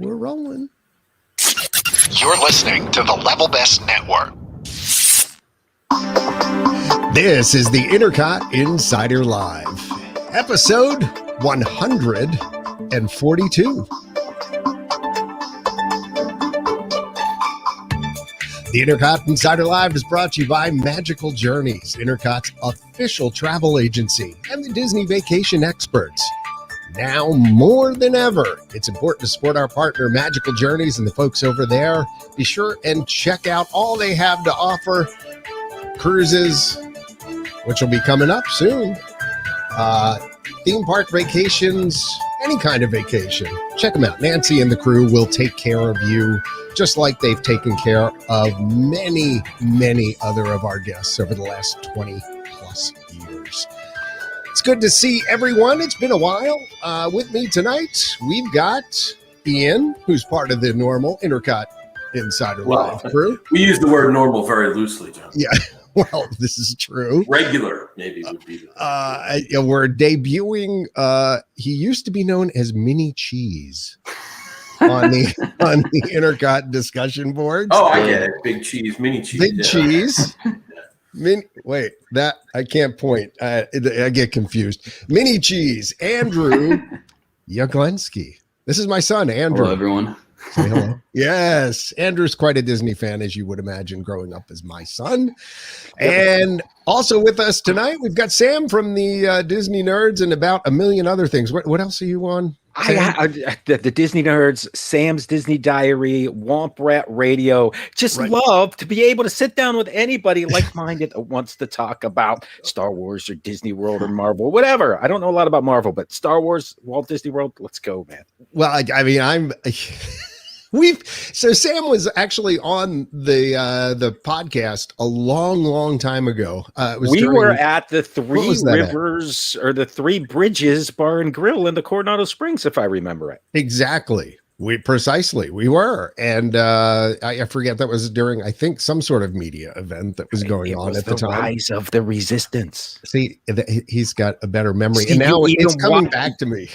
we're rolling. You're listening to the Level Best Network. This is the INTERCOT Insider Live, episode 142. The INTERCOT Insider Live is brought to you by Magical Journeys, INTERCOT's official travel agency, and the Disney vacation experts. Now more than ever, it's important to support our partner, Magical Journeys, and the folks over there. Be sure and check out all they have to offer. Cruises, which will be coming up soon. Theme park vacations, any kind of vacation. Check them out. Nancy and the crew will take care of you, just like they've taken care of many, many other of our guests over the last 20 plus years. It's good to see everyone. It's been a while. With me tonight, we've got Ian, who's part of the normal INTERCOT Insider Live crew. We use the word normal very loosely, John. Yeah, well, this is true. Regular, maybe, would be. We're debuting. He used to be known as Mini Cheese on the INTERCOT discussion boards. Oh, I get it. Big cheese, mini cheese. Big cheese. Wait, that I can't point. I get confused. Mini Cheese, Andrew Jaglenski. This is my son, Andrew. Hello, everyone. Say hello. Yes, Andrew's quite a Disney fan, as you would imagine, growing up as my son. And also with us tonight, we've got Sam from the Disney Nerds and about a million other things. What else are you on? The Disney Nerds, Sam's Disney Diary, Womp Rat Radio. Just love to be able to sit down with anybody like-minded that wants to talk about Star Wars or Disney World or Marvel, whatever. I don't know a lot about Marvel, but Star Wars, Walt Disney World, let's go, man. Well, I mean, so Sam was actually on the podcast a long time ago. We were at the Three Rivers or the Three Bridges Bar and Grill in the Coronado Springs, if I remember it. Exactly. We were, and I forget, that was during, I think, some sort of media event that was going on at the time. Rise of the Resistance. See, he's got a better memory, and now it's coming back to me.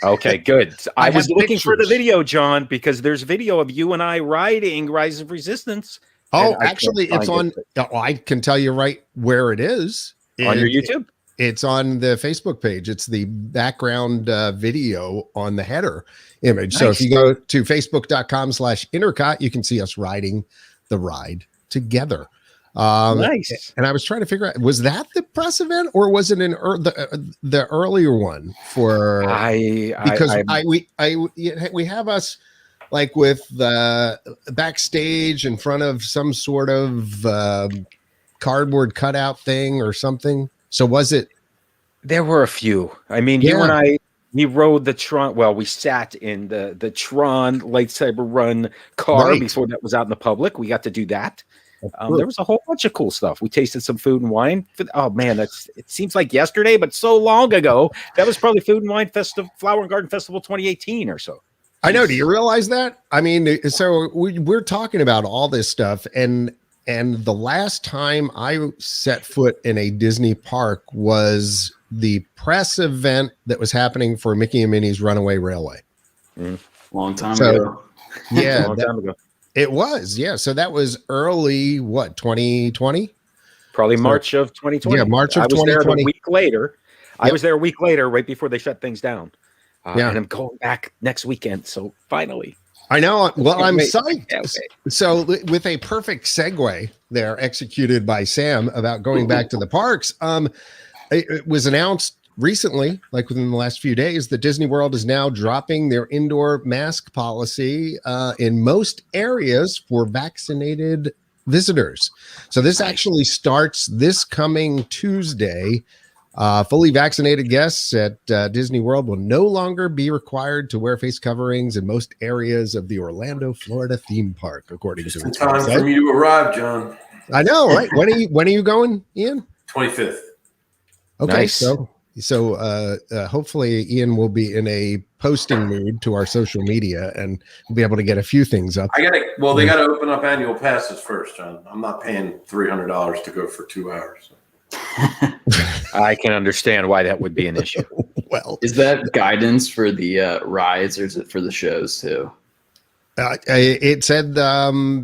Okay, good. I was looking for the video, John, because there's video of you and I riding Rise of Resistance. Oh, actually, it's on. I can tell you right where it is. On your YouTube? It's on the Facebook page. It's the background video on the header image. Nice. So if you go to facebook.com/INTERCOT, you can see us riding the ride together. Nice. And I was trying to figure out, was that the press event or was it the earlier one for? We have us like with the backstage in front of some sort of cardboard cutout thing or something. So was it? There were a few. I mean, you and I. We rode the Tron. Well, we sat in the Tron lightsaber run car before that was out in the public. We got to do that. There was a whole bunch of cool stuff. We tasted some food and wine. Oh man, it seems like yesterday, but so long ago. That was probably Food and Wine Festival, Flower and Garden Festival 2018 or so. I know. Do you realize that? I mean, so we're talking about all this stuff, and the last time I set foot in a Disney park was the press event that was happening for Mickey and Minnie's Runaway Railway. Long time ago. Yeah, long time ago. It was, yeah. So that was early, 2020? Probably March of 2020. Yeah, March of 2020. I was there a week later. I was there a week later, right before they shut things down. And I'm going back next weekend. So finally. I know. Well, I'm psyched. Yeah, okay. So with a perfect segue there executed by Sam about going back to the parks, it was announced recently, like within the last few days, that Disney World is now dropping their indoor mask policy in most areas for vaccinated visitors. So this actually starts this coming Tuesday. Fully vaccinated guests at Disney World will no longer be required to wear face coverings in most areas of the Orlando, Florida theme park, according to its time for me to arrive, John. I know, right? When are you going, Ian? 25th. Okay, nice. So hopefully Ian will be in a posting mood to our social media and we'll be able to get a few things up. They got to open up annual passes first, John. I'm not paying $300 to go for 2 hours. I can understand why that would be an issue. Well, is that guidance for the rides or is it for the shows too? It said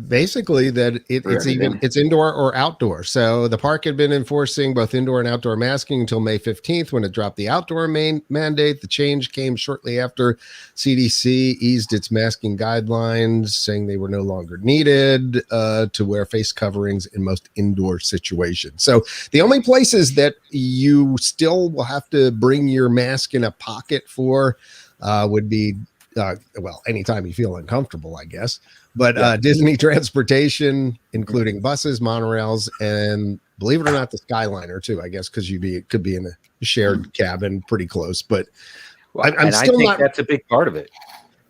basically that it's indoor or outdoor. So the park had been enforcing both indoor and outdoor masking until May 15th when it dropped the outdoor mandate. The change came shortly after CDC eased its masking guidelines, saying they were no longer needed to wear face coverings in most indoor situations. So the only places that you still will have to bring your mask in a pocket for would be anytime you feel uncomfortable, I guess. But Disney transportation, including buses, monorails, and believe it or not, the Skyliner too, I guess, because it could be in a shared cabin pretty close. But I think that's a big part of it.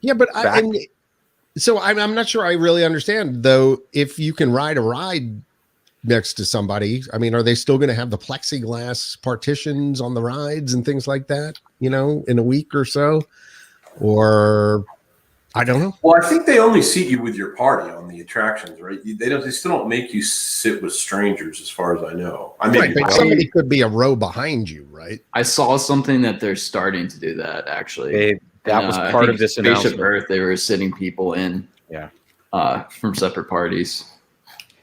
Yeah, but I'm not sure I really understand, though, if you can ride a ride next to somebody. I mean, are they still going to have the plexiglass partitions on the rides and things like that, in a week or so? Or I don't know. Well, I think they only seat you with your party on the attractions, right? They still don't make you sit with strangers, as far as I know. I mean, but somebody could be a row behind you, right? I saw something that they're starting to do that actually. That was part of this announcement. Earth, they were sitting people in, from separate parties.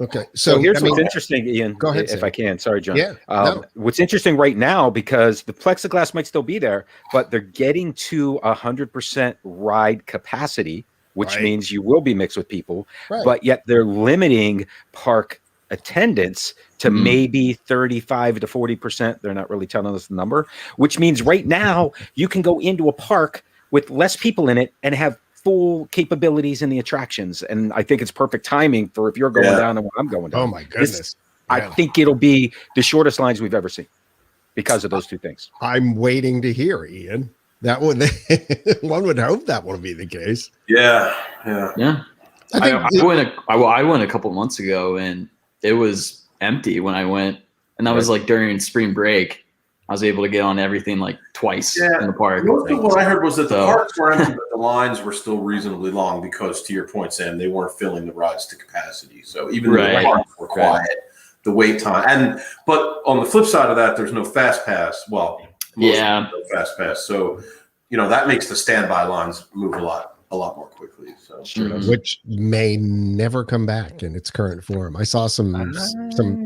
Okay, so here's what's interesting, Ian. Go ahead, if I can. Sorry, John. Yeah. No. What's interesting right now, because the plexiglass might still be there, but they're getting to 100% ride capacity, which means you will be mixed with people. Right. But yet they're limiting park attendance to maybe 35 to 40%. They're not really telling us the number, which means right now you can go into a park with less people in it and have full capabilities in the attractions. And I think it's perfect timing for if you're going down and I'm going down. Oh my goodness. I think it'll be the shortest lines we've ever seen because of those two things. I'm waiting to hear, Ian. That would one would hope that would be the case. Yeah. I went a couple months ago and it was empty when I went, and that was like during spring break. I was able to get on everything like twice in the park. Most of what I heard was that the parks were empty, but the lines were still reasonably long because, to your point, Sam, they weren't filling the rides to capacity. So even though the parks were quiet, the wait time. But on the flip side of that, there's no fast pass. Well, no fast pass. So, that makes the standby lines move a lot more quickly. So which may never come back in its current form. I saw some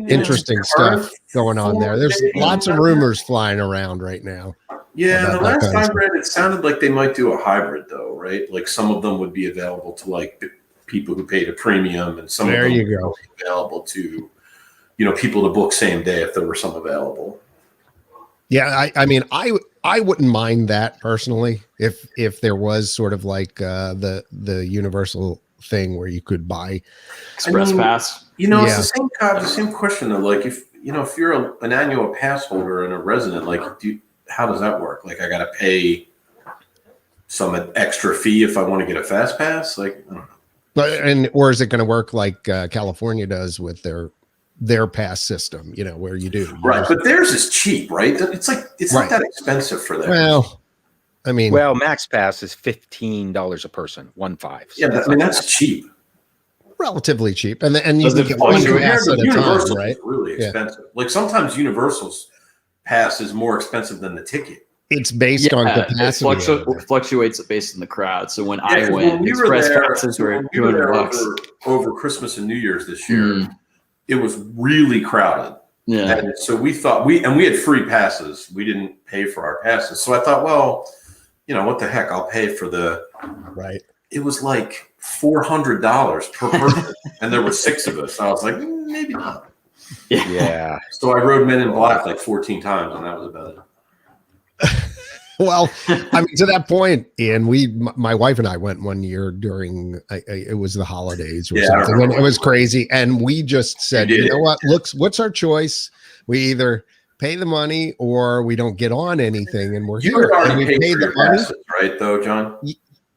interesting stuff going on there. There's lots of rumors flying around right now. Yeah, the last time I read it sounded like they might do a hybrid though, right? Like some of them would be available to like people who paid a premium, and some of them would be available to people to book same day if there were some available. Yeah, I mean, I wouldn't mind that personally if there was sort of like the Universal thing where you could buy express pass. It's the same question though. Like if you're an annual pass holder and a resident, like how does that work? Like I got to pay some extra fee if I want to get a fast pass? Like I don't know. Or is it going to work like California does with their pass system, where you do. But theirs is cheap, right? It's not that expensive for them. Well, I mean, Max Pass is $15 a person, 1.5. Yeah, that's cheap. Relatively cheap. And you can get one pass at a time, right? Really expensive. Like sometimes Universal's pass is more expensive than the ticket. It's based on capacity. It fluctuates based on the crowd. So when I went, express passes were $200 over Christmas and New Year's this year. It was really crowded. Yeah. And so we thought we had free passes. We didn't pay for our passes. So I thought, well, what the heck? I'll pay for it was like $400 per person. And there were 6 of us. I was like, maybe not. Yeah. So I rode Men in Black like 14 times, and that was about it. Well, I mean, to that point, Ian, my wife and I went one year during it was the holidays or something, and it was crazy. And we just said, you know what? What's our choice? We either pay the money or we don't get on anything, and we're here. And we paid the money, passes, right? Though, John,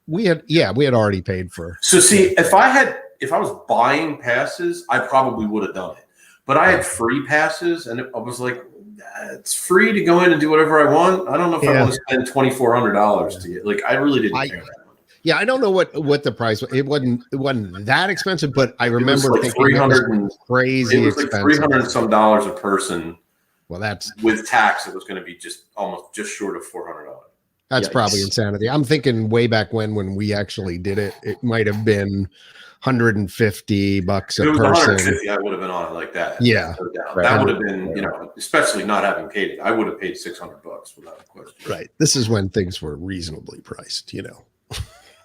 we had already paid for. So see, if I was buying passes, I probably would have done it. But I had free passes, and I was like, it's free to go in and do whatever I want. I don't know if I want to spend $2,400 to get. Like, I really didn't care. Yeah, I don't know what the price was. It wasn't that expensive, but I remember thinking $300 crazy. It was like $300 and some dollars a person. Well, that's with tax. It was going to be almost just short of $400. That's probably insanity. I'm thinking way back when we actually did it, it might have been $150 a if it was person. 150, I would have been on it like that. Yeah. No doubt. Right. That would have been, especially not having paid it. I would have paid $600 without a question. Right. This is when things were reasonably priced,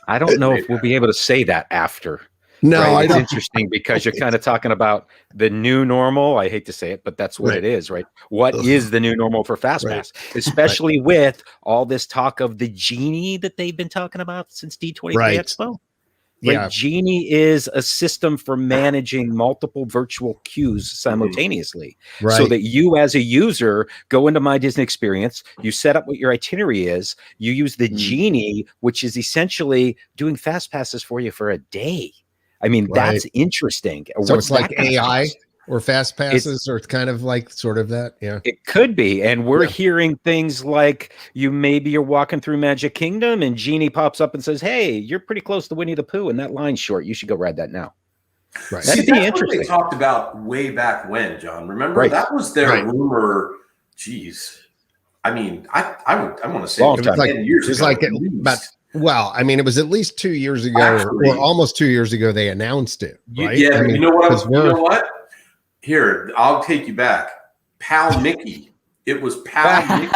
I don't know if we'll be able to say that after. No, right? I It's don't. interesting because you're kind of talking about the new normal. I hate to say it, but that's what Right. it is, right? What is the new normal for FastPass, especially with all this talk of the Genie that they've been talking about since D23 Right. Expo? Yeah. Right? Genie is a system for managing multiple virtual queues simultaneously, Right. so that you as a user go into My Disney Experience, you set up what your itinerary is, you use the Genie, which is essentially doing fast passes for you for a day. I mean, that's interesting. So What's it's like that gonna AI cost? or fast passes, or it's kind of like sort of that. Yeah. It could be. And we're hearing things like you're walking through Magic Kingdom and Genie pops up and says, hey, you're pretty close to Winnie the Pooh and that line's short. You should go ride that now. Right. That'd See, be that's what interesting. they talked about way back when, John. Remember? Right. That was their Right. rumor. Jeez. I mean, I want to say Long it was time. like 10 years It was ago. like at least. about, well, I mean, it was at least 2 years ago, Actually- or almost 2 years ago. They announced it, right? Yeah, I but mean, you know what? 'cause You know what? Here, I'll take you back. Pal Mickey. It was Pal Mickey.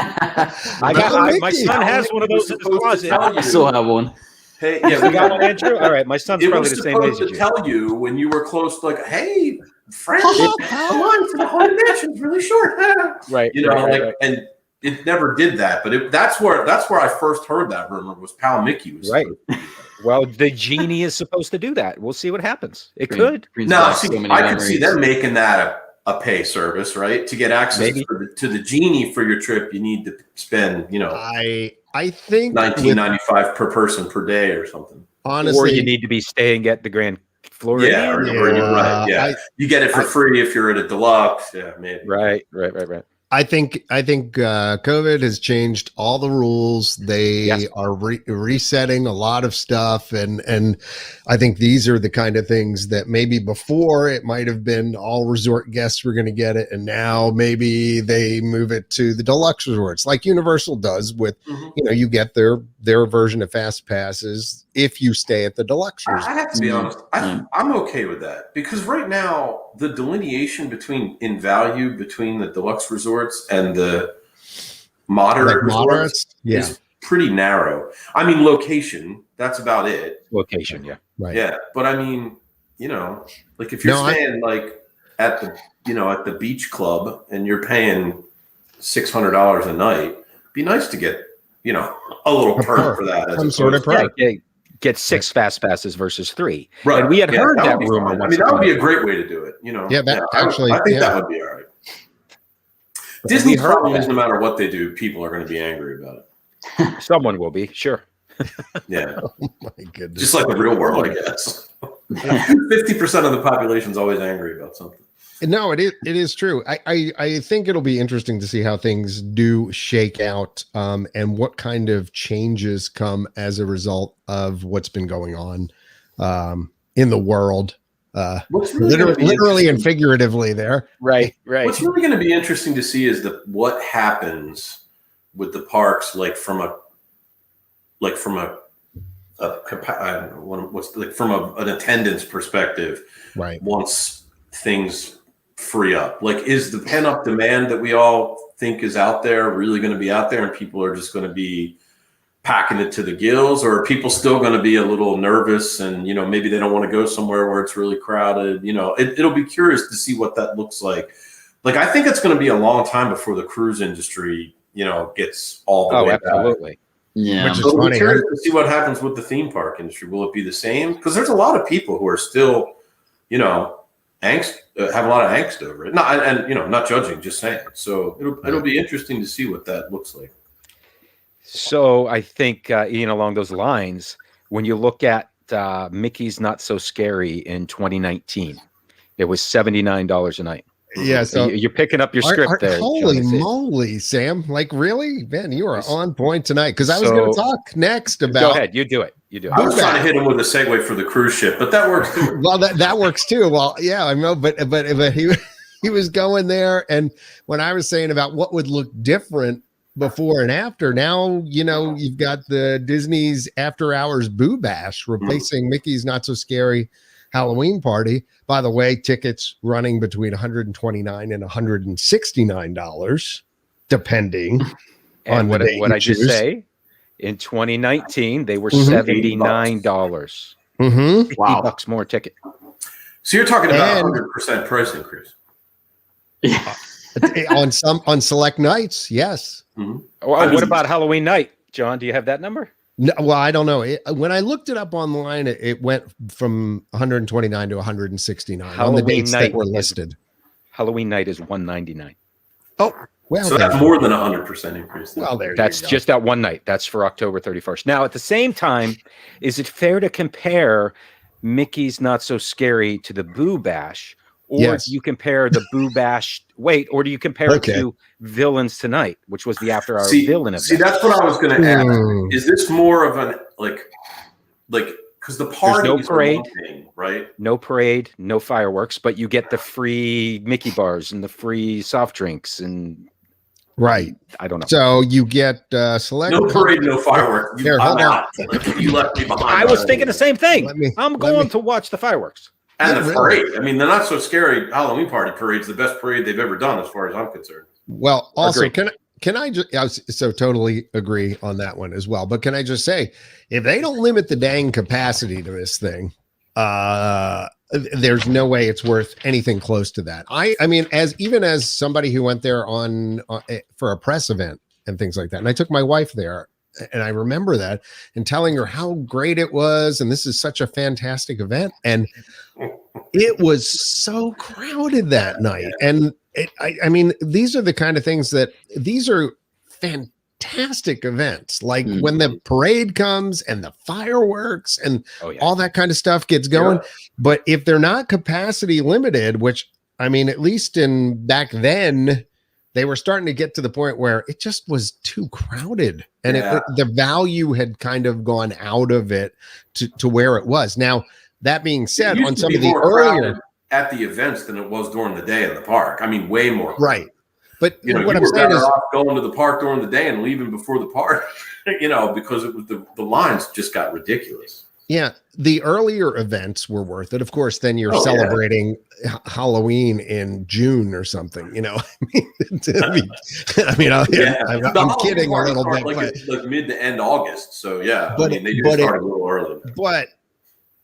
My son has one of those in his closet. I still have one. Hey, You got one, Andrew? All right, my son's it probably was the same age supposed as to you. tell you when you were close, like, hey, friend, the line for the Haunted Mansion is really short. Right. You know, right, like, right. and it never did that. But that's where I first heard that rumor was Pal Mickey was Right. supposed to do that. Well, the Genie is supposed to do that. We'll see what happens. It could. Brings Now, back see, so many I could see memories. them making that a pay service, right? To get access Maybe. to the Genie for your trip, you need to spend, I think $19.95 per person per day or something. honestly, Or you need to be staying at the Grand Floridian. Yeah, or you're right. Yeah, you get it for free if you're at a deluxe. Yeah, maybe. Right. I think COVID has changed all the rules. They are resetting a lot of stuff, and I think these are the kind of things that maybe before it might have been all resort guests were going to get it, and now maybe they move it to the deluxe resorts, like Universal does with, you get their version of fast passes if you stay at the deluxe resort. I have to be honest. I'm okay with that because right now the delineation in value between the deluxe resorts and the moderate resorts is pretty narrow. I mean, location, that's about it. Location, yeah. Right. Yeah, but I mean, like if you're staying like at the beach club and you're paying $600 a night, it'd be nice to get a little perk for that. Some sort of perk. Get 6 fast passes versus 3. Right. And we had heard that would be rumor. fine. I mean, that would be a great way to do it. Yeah, that actually, I think that would be all right. Disney's problem is no matter what they do, people are going to be angry about it. Someone will be, sure. Yeah. Oh my goodness. Just like the real world, I guess. 50% of the population is always angry about something. No, it is true. I think it'll be interesting to see how things do shake out, and what kind of changes come as a result of what's been going on in the world, literally and figuratively. There, right. What's really going to be interesting to see is what happens with the parks, from an attendance perspective, right? Once things free up, is the pent-up demand that we all think is out there really going to be out there and people are just going to be packing it to the gills, or are people still going to be a little nervous and maybe they don't want to go somewhere where it's really crowded? It'll be curious to see what that looks like. I think it's going to be a long time before the cruise industry gets all the way absolutely back. Yeah, which is So funny. I'm curious to see what happens with the theme park industry. Will it be the same? Because there's a lot of people who are still angst, have a lot of angst over it. Not judging, just saying. So it'll be interesting to see what that looks like. So I think, Ian, along those lines, when you look at Mickey's Not So Scary in 2019, it was $79 a night. Yeah, so you're picking up your script there. Holy moly, Sam! Really, man, you are on point tonight. Because I was going to talk next about. Go ahead, you do it. I was trying to hit him with a segue for the cruise ship, but that works too. Well, that works too. Well, yeah, I know, but he was going there, and when I was saying about what would look different before and after. Now, you've got the Disney's After Hours Boo Bash replacing Mickey's Not So Scary Halloween Party. By the way, tickets running between $129 and $169, depending on what I just say. In 2019, they were $79. Mm-hmm. Wow. $50 more ticket. So you're talking about 100% price increase. Yeah. on select nights, yes. Mm-hmm. Well, what about Halloween night, John? Do you have that number? No, well, I don't know. When I looked it up online, it went from 129 to 169 on the dates that were listed. Halloween night is $199. Oh, well, so that's more than 100% increase. Well, that's just that one night. That's for October 31st. Now, at the same time, is it fair to compare Mickey's Not So Scary to the Boo Bash? Or do you compare the Boo Bash? Or do you compare it to Villains Tonight, which was the after-hour villain event? See, that's what I was going to ask. Is this more of an like because the party no parade, thing, right? No parade, no fireworks, but you get the free Mickey bars and the free soft drinks and right. I don't know. So you get select. No parade, no fireworks. You left me behind. I was thinking the same thing. I'm going to watch the fireworks. And the parade. I mean, the Not So Scary Halloween Party parade's the best parade they've ever done, as far as I'm concerned. Well, also, can I just so totally agree on that one as well. But can I just say, if they don't limit the dang capacity to this thing, there's no way it's worth anything close to that. I mean, as somebody who went there on for a press event and things like that, and I took my wife there. And I remember that and telling her how great it was. And this is such a fantastic event. And it was so crowded that night. And I mean, these are the kind of things these are fantastic events. Like when the parade comes and the fireworks and all that kind of stuff gets going. Yeah. But if they're not capacity limited, which I mean, at least back then, they were starting to get to the point where it just was too crowded and the value had kind of gone out of it to where it was. Now, that being said, on some of the earlier at the events than it was during the day in the park. I mean, way more. Right. But what I'm saying is going to the park during the day and leaving before the park, because it was the lines just got ridiculous. Yeah, the earlier events were worth it. Of course, then you're celebrating Halloween in June or something. I'm kidding a little bit, like mid to end August. So they do start a little early. But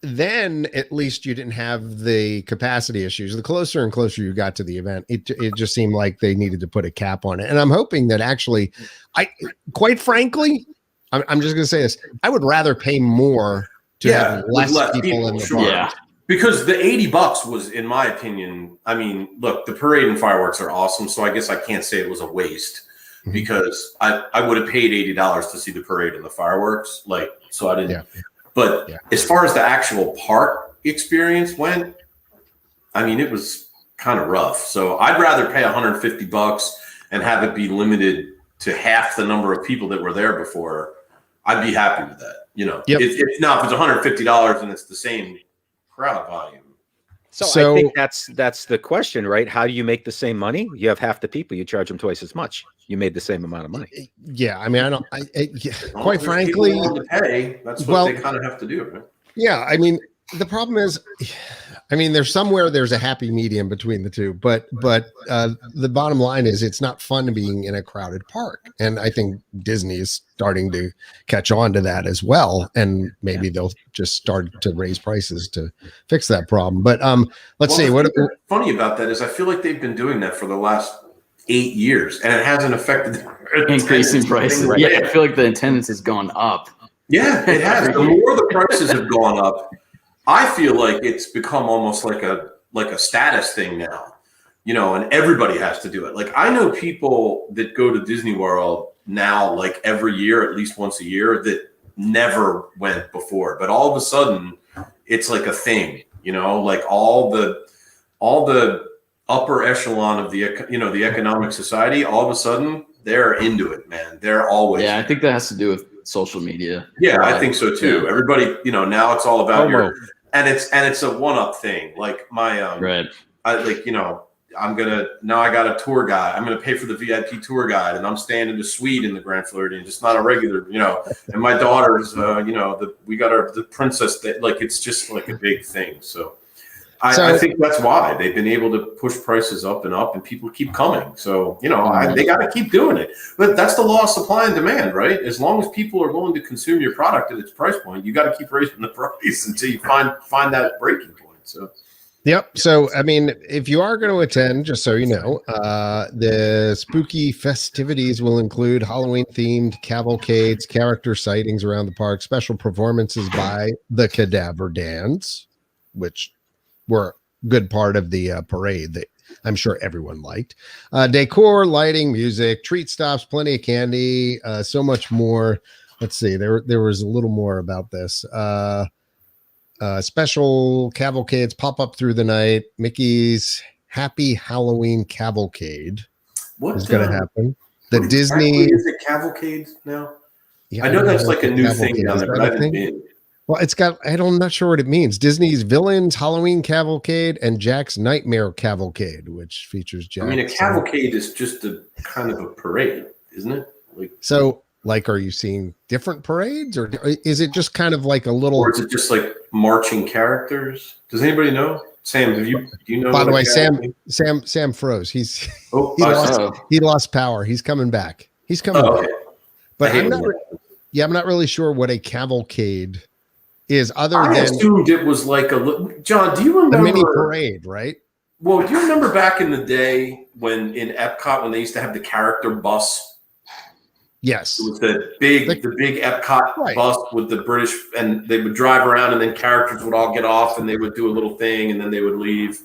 then at least you didn't have the capacity issues. The closer and closer you got to the event, it just seemed like they needed to put a cap on it. And I'm hoping that actually, quite frankly, I'm just going to say this: I would rather pay more to have less people in the park. Yeah. Because the $80 was, in my opinion, I mean, look, the parade and fireworks are awesome. So I guess I can't say it was a waste because I would have paid $80 to see the parade and the fireworks. So I didn't. Yeah. But as far as the actual park experience went, I mean, it was kind of rough. So I'd rather pay $150 and have it be limited to half the number of people that were there before. I'd be happy with that. If it's $150 and it's the same crowd volume. So I think that's the question, right? How do you make the same money? You have half the people, you charge them twice as much. You made the same amount of money. Yeah, I mean, quite frankly, that's what they kind of have to do, right? Yeah, I mean, the problem is, there's a happy medium between the two, but the bottom line is it's not fun being in a crowded park. And I think Disney is starting to catch on to that as well. And maybe they'll just start to raise prices to fix that problem. But let's see. What's funny about that is I feel like they've been doing that for the last 8 years and it hasn't affected increasing prices. Right? Yeah, I feel like the attendance has gone up. Yeah, it has. The more the prices have gone up, I feel like it's become almost like a status thing now, and everybody has to do it. Like I know people that go to Disney World now, like every year, at least once a year, that never went before. But all of a sudden, it's like a thing, like all the upper echelon of the economic society, all of a sudden they're into it, man. They're always. Yeah, I think that has to do with social media. Yeah, I think so too. Yeah. Everybody, now it's all about and it's a one-up thing. Like my, right. I got a tour guide. I'm gonna pay for the VIP tour guide, and I'm staying in the suite in the Grand Floridian, just not a regular, And my daughter's, we got the princess that it's just like a big thing. So I think that's why they've been able to push prices up, and people keep coming. So they got to keep doing it. But that's the law of supply and demand, right? As long as people are willing to consume your product at its price point, you got to keep raising the price until you find that breaking point. So. Yep. So, I mean, if you are going to attend, just so you know, the spooky festivities will include Halloween-themed cavalcades, character sightings around the park, special performances by the Cadaver Dance, which were a good part of the parade that I'm sure everyone liked. Decor, lighting, music, treat stops, plenty of candy, so much more. Let's see. There was a little more about this. Special cavalcades pop up through the night. Mickey's Happy Halloween Cavalcade is going to happen. The Disney is it cavalcade now? Yeah, I know that's like a new thing down there, but I haven't been. Well, it's got, I'm not sure what it means. Disney's Villains Halloween Cavalcade and Jack's Nightmare Cavalcade, which features Jack. I mean, a cavalcade is just a kind of a parade, isn't it? Are you seeing different parades, or is it just kind of like a little? Or is it just like marching characters? Does anybody know? Sam, do you know? By the way, Sam froze. He lost power. He's coming back. He's coming back. Okay. But I'm not really sure what a cavalcade is. I assumed it was like John, do you remember a mini parade, right? Well, do you remember back in the day when in Epcot when they used to have the character bus? Yes. It was the big Epcot bus with the British, and they would drive around, and then characters would all get off, and they would do a little thing, and then they would leave.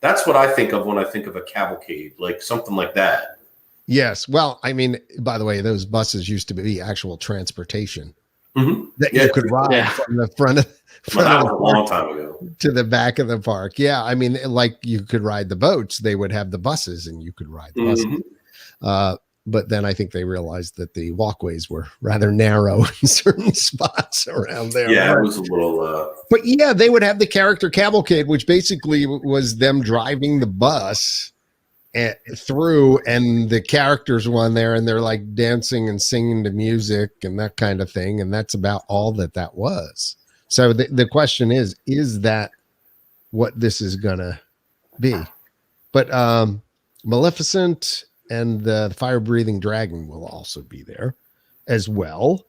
That's what I think of when I think of a cavalcade, like something like that. Yes. Well, I mean, by the way, those buses used to be actual transportation that you could ride from the front of that was a long time ago to the back of the park. Yeah. I mean, like you could ride the boats, they would have the buses, and you could ride the buses. But then I think they realized that the walkways were rather narrow in certain spots around there. Yeah, it was a little. But yeah, they would have the character cavalcade, which basically was them driving the bus through, and the characters were on there, and they're like dancing and singing to music and that kind of thing. And that's about all that was. So the question is that what this is going to be? But Maleficent and the fire-breathing dragon will also be there as well.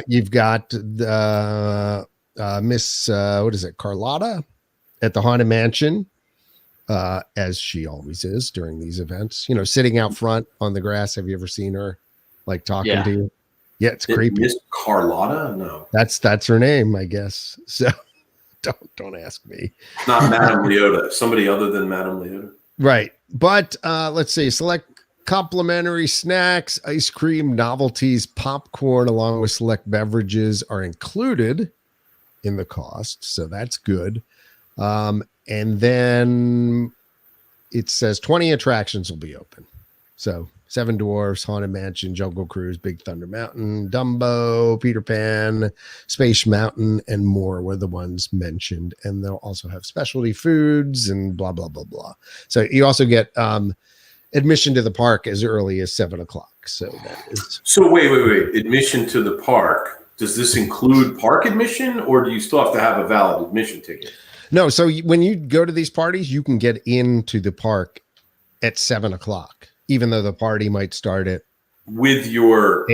You've got the Miss Carlotta at the Haunted Mansion, as she always is during these events. Sitting out front on the grass. Have you ever seen her talking to you? Yeah, it's creepy. Miss Carlotta? No, that's her name, I guess. So don't ask me. Not Madame Leota. Somebody other than Madame Leota. Right. But let's see, select complimentary snacks, ice cream, novelties, popcorn, along with select beverages are included in the cost. So that's good. And then it says 20 attractions will be open. So Seven Dwarfs, Haunted Mansion, Jungle Cruise, Big Thunder Mountain, Dumbo, Peter Pan, Space Mountain, and more were the ones mentioned. And they'll also have specialty foods and blah, blah, blah, blah. So you also get admission to the park as early as 7:00. So that is. So wait. Admission to the park. Does this include park admission, or do you still have to have a valid admission ticket? No. So when you go to these parties, you can get into the park at 7:00. Even though the party might start at with your.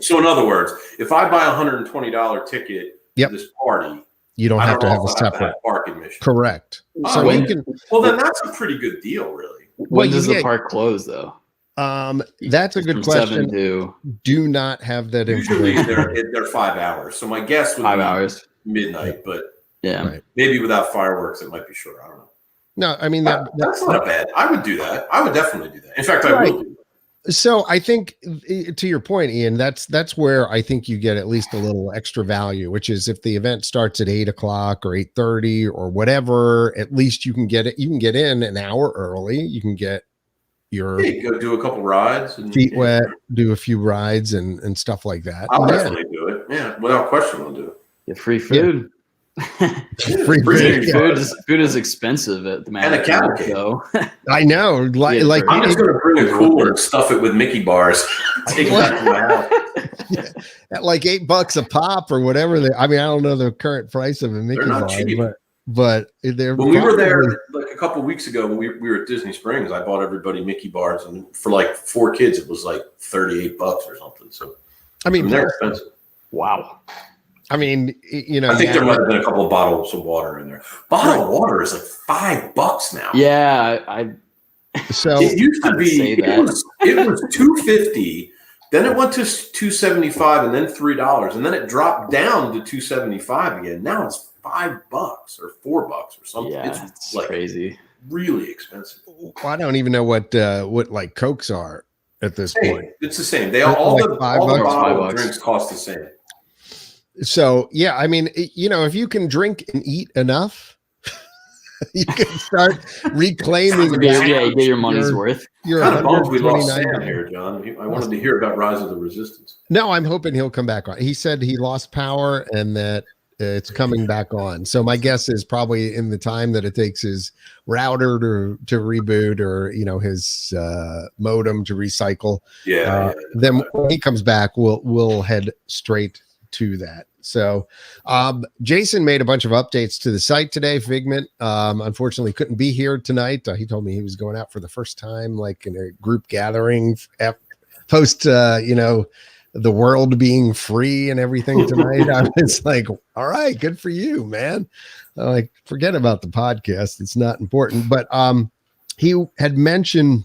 So in other words, if I buy $120 ticket to this party, you don't have to have a separate park admission. Correct. So you can. Well, then that's a pretty good deal, really. When does the park close, though? That's a good question. Do not have that Usually information. they're 5 hours. So my guess would 5 be hours, midnight, but maybe without fireworks, it might be shorter. I don't know. No, I mean that's not bad. I would do that. I would definitely do that. In fact, I will do that. So I think, to your point, Ian, that's where I think you get at least a little extra value, which is if the event starts at 8:00 or 8:30 or whatever, at least you can get it. You can get in an hour early. You can get your go do a couple rides, and feet wet, do a few rides and stuff like that. I'll definitely do it. Yeah, without question, I'll do it. Get free food. Free food is expensive at the Magic Kingdom, though. I know. Like I'm just going to bring a cooler and stuff it with Mickey bars. Take it back to my house. At like $8 a pop or whatever. I don't know the current price of a Mickey bar, cheap. but they're. When we were there like a couple of weeks ago, when we were at Disney Springs, I bought everybody Mickey bars, and for like 4 kids, it was like $38 or something. So they're expensive. Wow. I think there might have been a couple of bottles of water in there. Bottle of water is like $5 now. Yeah, so it used to be it was $2.50, then it went to $2.75, and then $3, and then it dropped down to $2.75 again. Now it's $5 or $4 or something. Yeah, it's like crazy, really expensive. Well, I don't even know what like Cokes are at this point. It's the same. They all the bottle drinks cost the same. So yeah, if you can drink and eat enough, you can start reclaiming. You get your money's worth. You're kind of bummed we lost Sam here, John. I wanted to hear about Rise of the Resistance. No, I'm hoping he'll come back on. He said he lost power and that it's coming back on. So my guess is probably in the time that it takes his router to reboot or his modem to recycle. Then when he comes back, we'll head straight to that. So Jason made a bunch of updates to the site today. Figment unfortunately couldn't be here tonight. He told me he was going out for the first time, like in a group gathering post the world being free and everything tonight. I was like, all right, good for you, man. I'm like, forget about the podcast, it's not important. But he had mentioned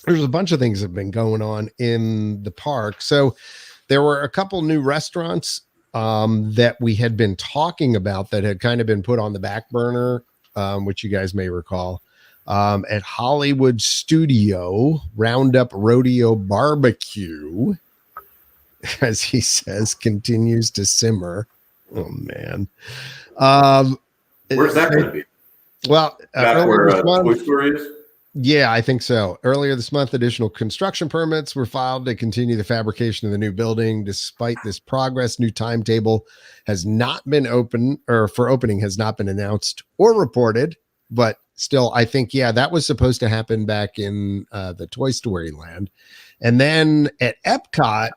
there's a bunch of things that have been going on in the park. So there were a couple new restaurants that we had been talking about that had kind of been put on the back burner, which you guys may recall. At Hollywood Studio, Roundup Rodeo Barbecue, as he says, continues to simmer. Oh, man. Where's that going to be? Well, that's where Toy Story is? Yeah, I think so. Earlier this month, additional construction permits were filed to continue the fabrication of the new building. Despite this progress, new timetable has not been opening has not been announced or reported. But still, I think, that was supposed to happen back in the Toy Story land. And then at Epcot,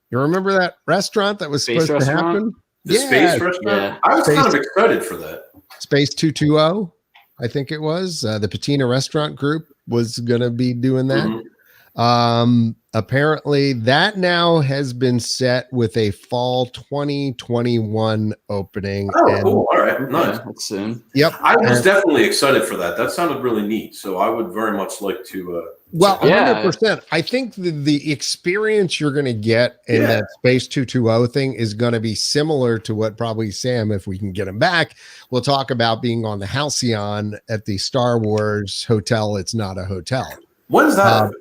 you remember that restaurant that was supposed to happen? The Space Restaurant? Yeah. I was kind of excited for that. Space 220. I think it was the Patina Restaurant Group was going to be doing that. Mm-hmm. Apparently that now has been set with a fall 2021 opening. Oh, cool. All right. Nice. That's soon. Yep. I was definitely excited for that. That sounded really neat. So I would very much like to. 100%. I think the experience you're going to get in that Space 220 thing is going to be similar to what probably Sam, if we can get him back, we'll talk about being on the Halcyon at the Star Wars hotel. It's not a hotel. When's that?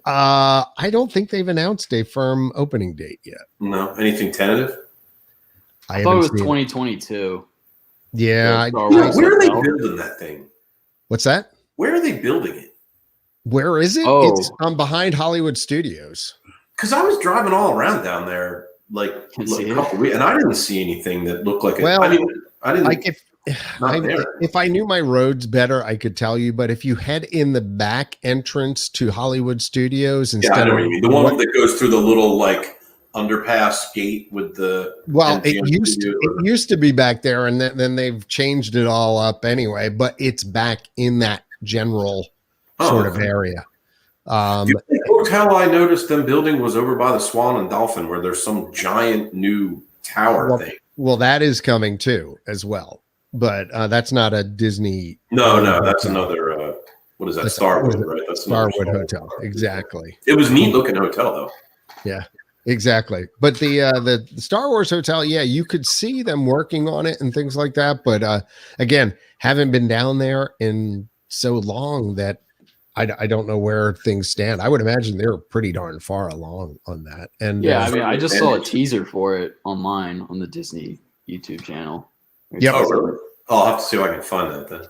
I don't think they've announced a firm opening date yet. No. Anything tentative? I thought it was 2022. Yeah. Where are they building that thing? What's that? Where are they building it? Where is it? Oh. It's behind Hollywood Studios. Because I was driving all around down there like a couple weeks, and I didn't see anything that looked like it. Well, I didn't. Like if I knew my roads better, I could tell you. But if you head in the back entrance to Hollywood Studios instead of the one that goes through the little like underpass gate with the it used to be back there, and then they've changed it all up anyway. But it's back in that general sort of area. The hotel I noticed them building was over by the Swan and Dolphin, where there's some giant new tower thing. Well, that is coming too, as well. But that's not a Disney. No, that's another. What is that? Starwood, right? That's Starwood Hotel. Exactly. It was neat looking hotel, though. Yeah, exactly. But the Star Wars Hotel, you could see them working on it and things like that. But again, haven't been down there in so long that I don't know where things stand. I would imagine they're pretty darn far along on that. And I just saw a teaser for it online on the Disney YouTube channel. Yep. Oh, really? I'll have to see if I can find that then.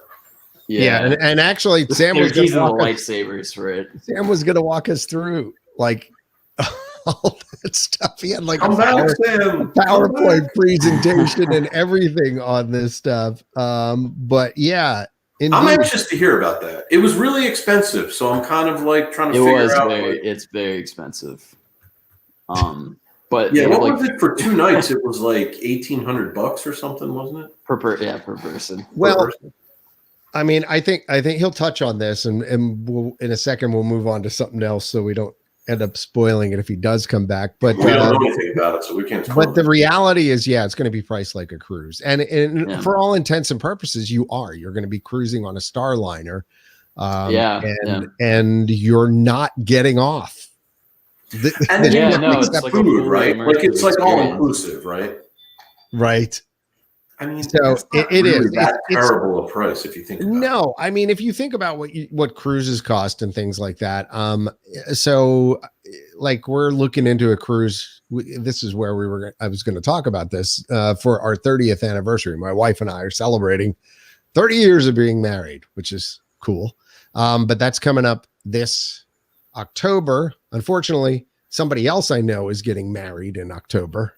Yeah, and actually, Sam was using the lifesavers for it. Sam was going to walk us through like all that stuff. He had like Come a back, Sam. PowerPoint presentation and everything on this stuff. But yeah, indeed. I'm anxious to hear about that. It was really expensive, so I'm kind of like trying to figure out. It's very expensive. But yeah, what was it for 2 nights? It was like $1,800 or something, wasn't it? Per person. Well, I mean, I think he'll touch on this, and we'll, in a second we'll move on to something else, so we don't end up spoiling it if he does come back. But we don't know anything about it, so we can't. But the reality is, it's going to be priced like a cruise, and for all intents and purposes, you're going to be cruising on a Starliner, and you're not getting off. It's like food, right? Like it's like all inclusive, right? Right. I mean, so it really is that terrible a price if you think about it. No, I mean, if you think about what cruises cost and things like that. So like we're looking into a cruise. This is where I was going to talk about this for our 30th anniversary. My wife and I are celebrating 30 years of being married, which is cool. But that's coming up this October. Unfortunately, somebody else I know is getting married in October.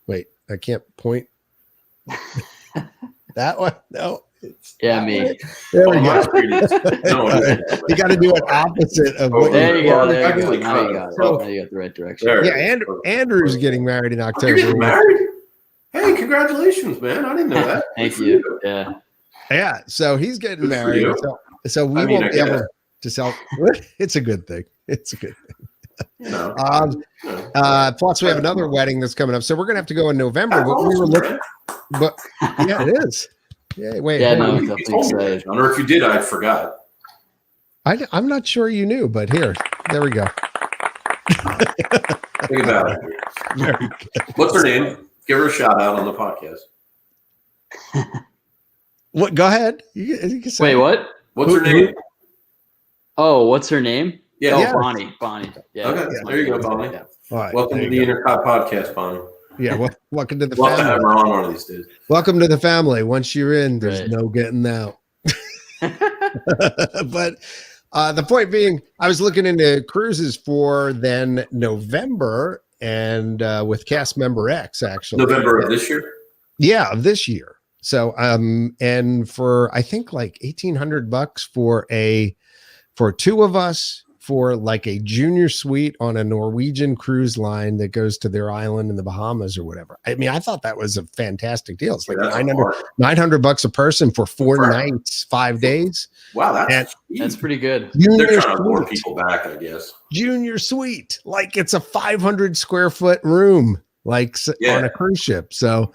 Wait, I can't point. That one? No. Me. Way. There we go. You got to do it opposite of what there you go. Now you got the right direction. Yeah, Andrew's getting married in October. You're getting married? Hey, congratulations, man. I didn't know that. Thank you. Yeah. Yeah, so he's getting married. So we won't be able to sell. It's a good thing. It's a good thing. Plus we have another wedding that's coming up, so we're gonna have to go in November. But we were looking, but yeah, it is. Yeah, wait. Yeah, no, definitely excited. I don't know if you did. I forgot. I'm not sure you knew, but there we go. Think about it. What's her name? Give her a shout out on the podcast. What? Go ahead. You can say Wait, what? What's her name? Oh, what's her name? Yeah, Bonnie. Yeah. Okay, there you go, Bonnie. Yeah. All right, welcome to the INTERCOT Podcast, Bonnie. Yeah, welcome to the family. family. We'll have her on one of these days. Welcome to the family. Once you're in, there's no getting out. But the point being, I was looking into cruises for then November and with cast member X actually. November of this year? Yeah, of this year. So and for I think like $1,800 for 2 of us, for like a junior suite on a Norwegian cruise line that goes to their island in the Bahamas or whatever. I mean, I thought that was a fantastic deal. It's like $900 a person for 4 nights, 5 days. Wow, that's pretty good. They're trying to lure people back, I guess. Junior suite, like it's a 500 square foot room, like on a cruise ship. So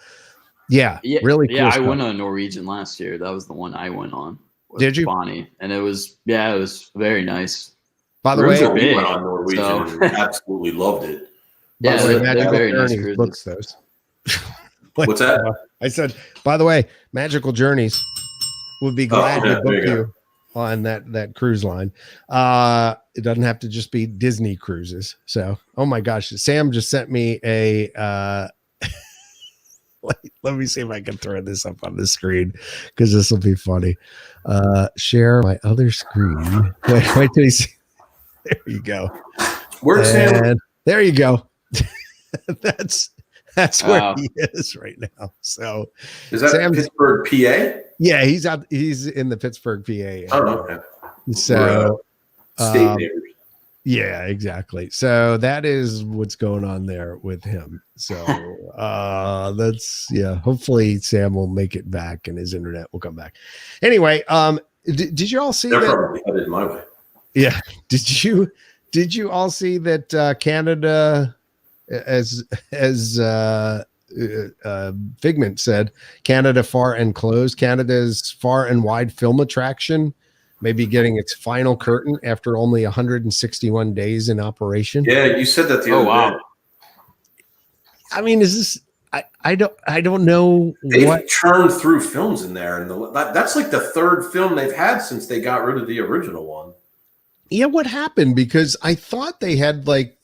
really cool. Yeah, stuff. I went on Norwegian last year. That was the one I went on. Did you? Bonnie, and it was very nice. By the way, we went on Norwegian and absolutely loved it. Yeah, they're very nice cruises. Books those. What's that? I said, by the way, Magical Journeys would be glad to book you on that cruise line. It doesn't have to just be Disney cruises. So, oh my gosh, Sam just sent me a. Let me see if I can throw this up on the screen because this will be funny. Share my other screen. Wait till you see. There you go. Where's Sam? There you go. That's where he is right now. So is that Sam's, Pittsburgh, PA? Yeah, he's in the Pittsburgh, PA. Oh, okay. So state neighbors. Yeah, exactly. So that is what's going on there with him. So hopefully Sam will make it back and his internet will come back. Anyway, did you all see that? Probably headed my way. Yeah. Did you all see that Canada, as Figment said, Canada Far and Closed, Canada's far and wide film attraction may be getting its final curtain after only 161 days in operation? Yeah, you said that the other day. I mean, is this? I don't know. They've churned through films in there, and that's like the 3rd film they've had since they got rid of the original one. Yeah, what happened? Because I thought they had like,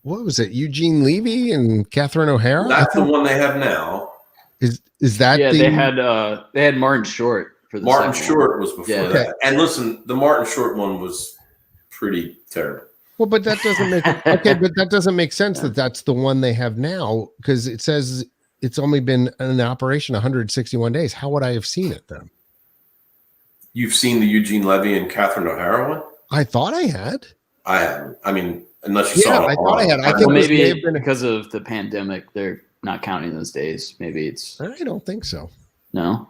what was it, Eugene Levy and Catherine O'Hara? That's the one they have now. Is that? Yeah, they had Martin Short for the Martin Short was before that. Okay. And listen, the Martin Short one was pretty terrible. Well, but that doesn't make okay. But that doesn't make sense that that's the one they have now because it says it's only been in operation 161 days. How would I have seen it then? You've seen the Eugene Levy and Catherine O'Hara one? I thought I had. I haven't. I mean, unless you saw it. I thought I had. I think maybe because of the pandemic, they're not counting those days. Maybe it's. I don't think so. No.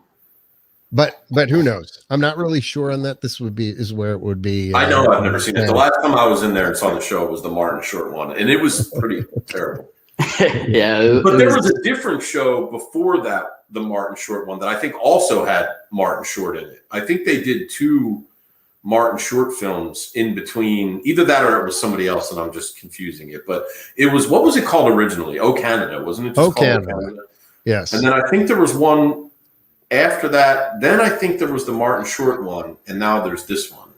But who knows? I'm not really sure on that. This is where it would be. I know I've never seen it. The last time I was in there and saw the show was the Martin Short one, and it was pretty terrible. Yeah, but there was a different show before that, the Martin Short one, that I think also had Martin Short in it. I think they did 2 Martin Short films in between, either that or it was somebody else, and I'm just confusing it. But it was, what was it called originally? Oh Canada, wasn't it? Just Canada. Yes. And then I think there was one after that. Then I think there was the Martin Short one, and now there's this one.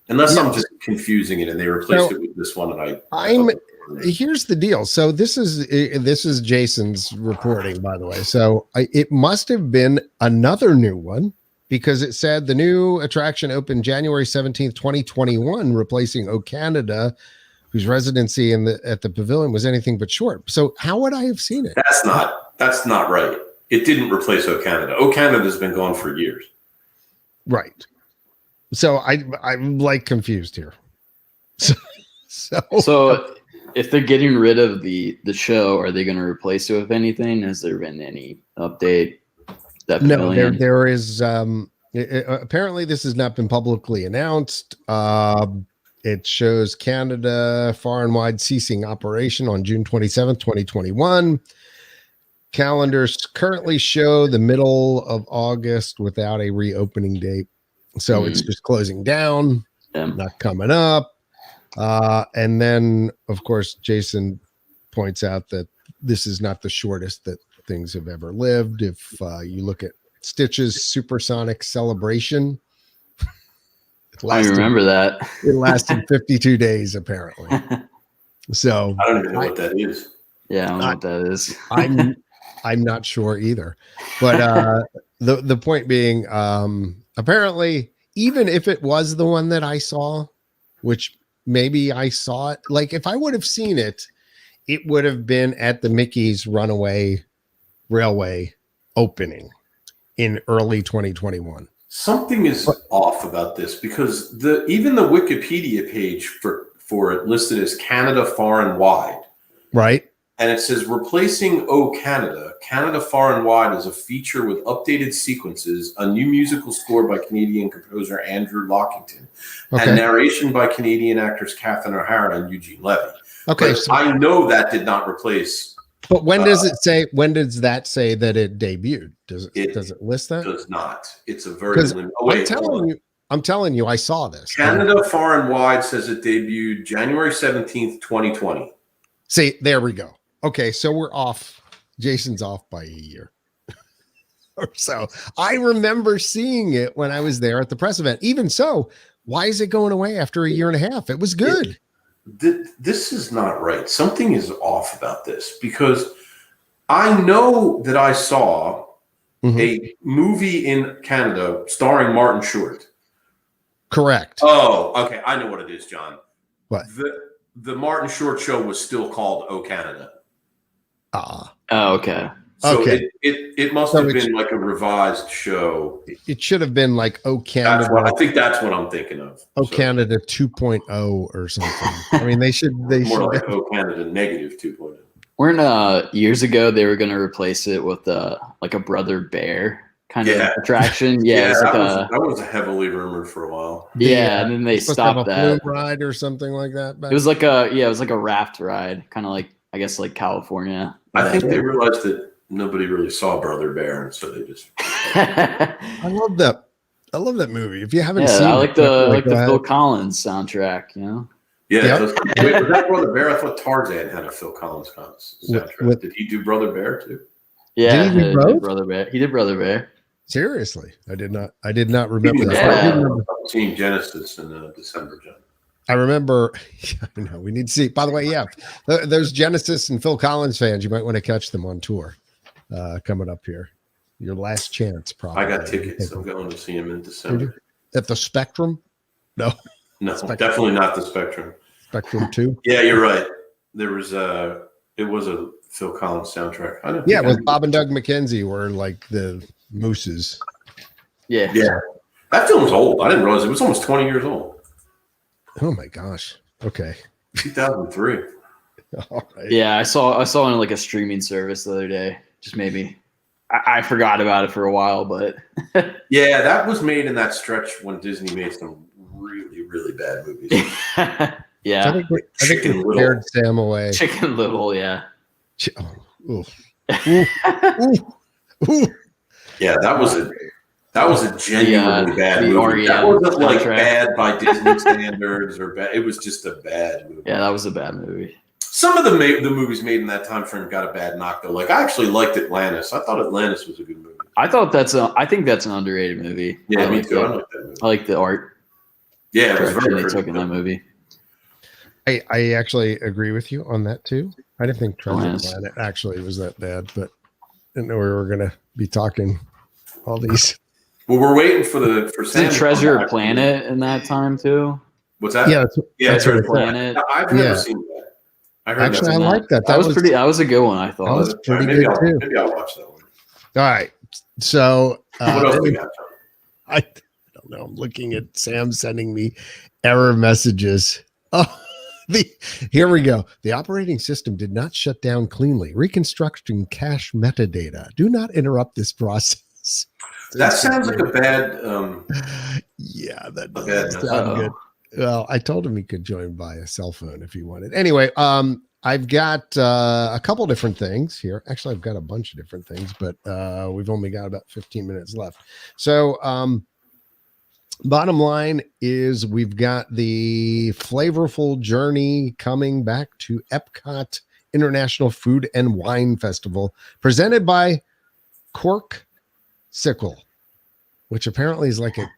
Unless I'm just confusing it, and they replaced it with this one, and here's the deal. So this is Jason's reporting, by the way. So it must have been another new one because it said the new attraction opened January 17th, 2021, replacing O Canada, whose residency at the pavilion was anything but short. So how would I have seen it? That's not right. It didn't replace O Canada. O Canada's been gone for years. Right. So I'm like confused here. So if they're getting rid of the show, are they going to replace it with anything? Has there been any update? No, there is. Apparently, this has not been publicly announced. It shows Canada far and wide ceasing operation on June 27th, 2021. Calendars currently show the middle of August without a reopening date. So it's just closing down, not coming up. And then, of course, Jason points out that this is not the shortest that things have ever lived. If you look at Stitch's Supersonic Celebration, I remember that. It lasted 52 days, apparently. So I don't even know what that is. Yeah, I don't know what that is. I'm not sure either. But the point being, apparently, even if it was the one that I saw, which maybe I saw it, like if I would have seen it, it would have been at the Mickey's Runaway Railway opening in early 2021. Something is off about this because even the Wikipedia page for it listed as Canada Far and Wide. Right. And it says replacing O Canada, Canada Far and Wide is a feature with updated sequences, a new musical score by Canadian composer Andrew Lockington, and narration by Canadian actors Catherine O'Hara and Eugene Levy. Okay, so I know that did not replace. But when does it say? When does that say that it debuted? Does it list that? Does not. It's a very limited. Oh, wait, I'm telling you, I saw this. Canada Far and Wide says it debuted January 17th, 2020. See, there we go. Okay, so we're off. Jason's off by a year or so. I remember seeing it when I was there at the press event. Even so, why is it going away after a year and a half? It was good. This is not right. Something is off about this because I know that I saw a movie in Canada starring Martin Short. Correct. Oh, okay. I know what it is, John. What? The Martin Short show was still called O Canada. Oh, okay. So it must have been like a revised show. It should have been like O Canada. I think that's what I'm thinking of. Canada 2.0 or something. I mean, they should more like O Canada negative 2.0. Weren't years ago they were going to replace it with like a Brother Bear kind of attraction? Yeah, that was heavily rumored for a while. Yeah, and then they stopped that ride or something like that. It was like a raft ride, kind of like I guess like California. I think they realized that nobody really saw Brother Bear, and so they just. I love that movie. If you haven't seen it, I like the Phil Collins soundtrack, you know. Yeah, was that Brother Bear? I thought Tarzan had a Phil Collins soundtrack. Did he do Brother Bear too? Yeah, he did Brother Bear. He did Brother Bear. Seriously, I did not remember that. Yeah. Seeing Genesis in December, John. I remember. I know we need to see. By the way, those Genesis and Phil Collins fans, you might want to catch them on tour coming up here. Your last chance, probably. I got tickets. I'm going to see him in December. At the Spectrum? No, Spectrum. Definitely not the Spectrum. Spectrum 2. Yeah, you're right. There was it was a Phil Collins soundtrack. With Bob and Doug McKenzie were like the mooses. Yeah. That film's old. I didn't realize it was almost 20 years old. Oh my gosh. Okay. 2003. All right. Yeah, I saw it on like a streaming service the other day. Just maybe. I forgot about it for a while, but yeah, that was made in that stretch when Disney made some really, really bad movies. Yeah. I think we scared Sam away. Chicken Little, yeah. Ooh. Yeah, that was a genuinely bad movie. That wasn't like bad by Disney standards or bad. It was just a bad movie. Yeah, that was a bad movie. Some of the movies made in that time frame got a bad knock though. Like I actually liked Atlantis. I thought Atlantis was a good movie. I think that's an underrated movie. Yeah, me too. I like that movie. I like the art. Yeah, it was very they took in that movie. I actually agree with you on that too. I didn't think Treasure Planet actually was that bad, but I didn't know we were going to be talking all these. Well, we're waiting for Sam. Treasure Planet in that time too. What's that? Yeah, Treasure Planet. I've never seen that. I like that. That was pretty. That was a good one. I thought that was pretty good too. Maybe I'll watch that one. All right. So what else we got, John? I don't know. I'm looking at Sam sending me error messages. Oh, here we go. The operating system did not shut down cleanly. Reconstructing cache metadata. Do not interrupt this process. That sounds like a bad. Yeah, that does sound good. Well, I told him he could join by a cell phone if he wanted. Anyway, I've got a couple different things here. Actually, I've got a bunch of different things, but we've only got about 15 minutes left. So bottom line is we've got the flavorful journey coming back to Epcot International Food and Wine Festival, presented by Cork Sickle, which apparently is like a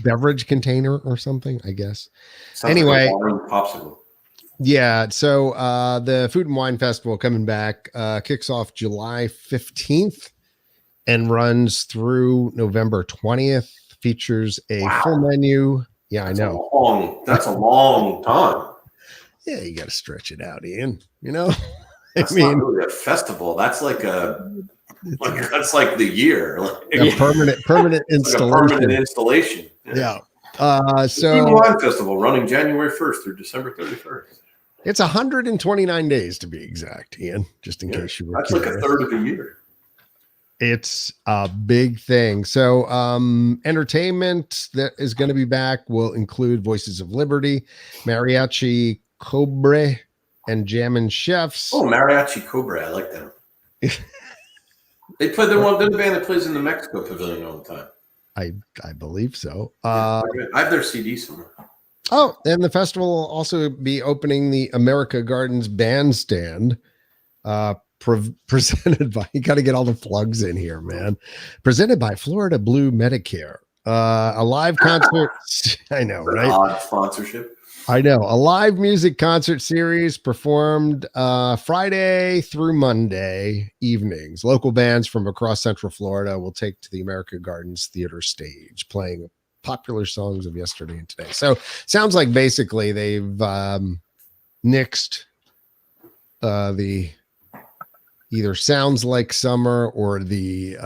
beverage container or something, I guess. Sounds anyway, like popsicle. Yeah, so the Food and Wine Festival coming back kicks off July 15th and runs through November 20th. Features a full menu. Yeah, I know. That's a long time. Yeah, you got to stretch it out, Ian. You know, that's not really a festival. That's like that's like the year. A permanent installation. Like a permanent installation. Yeah. So Food and Wine Festival running January 1st through December 31st. It's 129 days to be exact, Ian. Just in case you were. That's curious. Like a third of the year. It's a big thing. So entertainment that is going to be back will include Voices of Liberty, Mariachi Cobre, and Jammin' Chefs. Oh, Mariachi Cobre. I like them. They play they're the band that plays in the Mexico Pavilion all the time. I believe so. I have their CD somewhere. Oh, and the festival will also be opening the America Gardens Bandstand. Presented by, you got to get all the plugs in here, man. Presented by Florida Blue Medicare. A live concert. I know, right? Odd sponsorship. I know. A live music concert series performed Friday through Monday evenings. Local bands from across Central Florida will take to the America Gardens Theater stage, playing popular songs of yesterday and today. So sounds like basically they've nixed the either Sounds Like Summer or the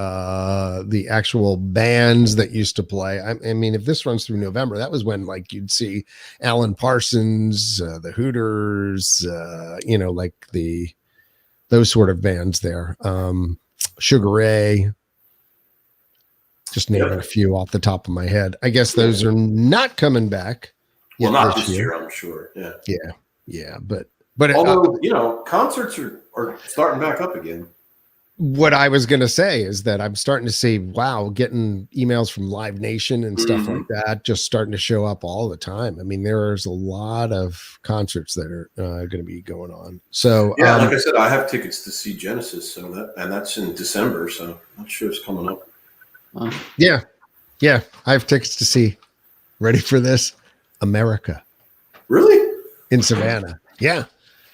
actual bands that used to play. I mean, if this runs through November, that was when like you'd see Alan Parsons, the Hooters, like those sort of bands there. Sugar Ray, just naming a few off the top of my head. I guess those are not coming back. Well, not this year, I'm sure. Yeah. But although concerts are starting back up again. What I was going to say is that I'm starting to see, getting emails from Live Nation and stuff like that, just starting to show up all the time. I mean, there's a lot of concerts that are going to be going on. So like I said, I have tickets to see Genesis, that's in December. So that show's coming up. Yeah, I have tickets to see. Ready for this? America. Really? In Savannah. Yeah.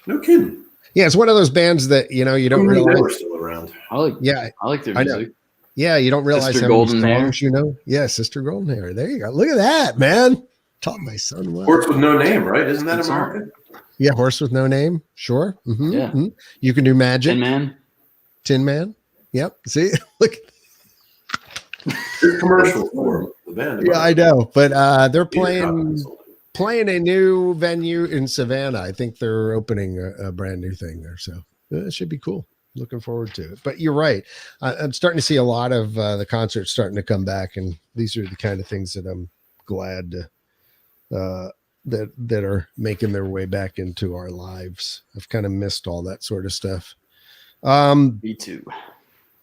No kidding. Yeah, it's one of those bands that you don't realize they were still around. I like their music. Yeah, you don't realize Sister how Golden many songs Hair. Yeah, Sister Golden Hair. There you go. Look at that, man. Taught my son well. Horse with no name, right? Isn't that American? Yeah, horse with no name. Sure. Mm-hmm, Yeah. Mm-hmm. You can do magic. Tin Man. Tin Man. Yep. See, look. There's commercial for the band. Yeah, I know, but they're playing a new venue in Savannah. I think they're opening a brand new thing there, so it should be cool. Looking forward to it. But you're right. I'm starting to see a lot of the concerts starting to come back, and these are the kind of things that I'm glad that are making their way back into our lives. I've kind of missed all that sort of stuff. Me too.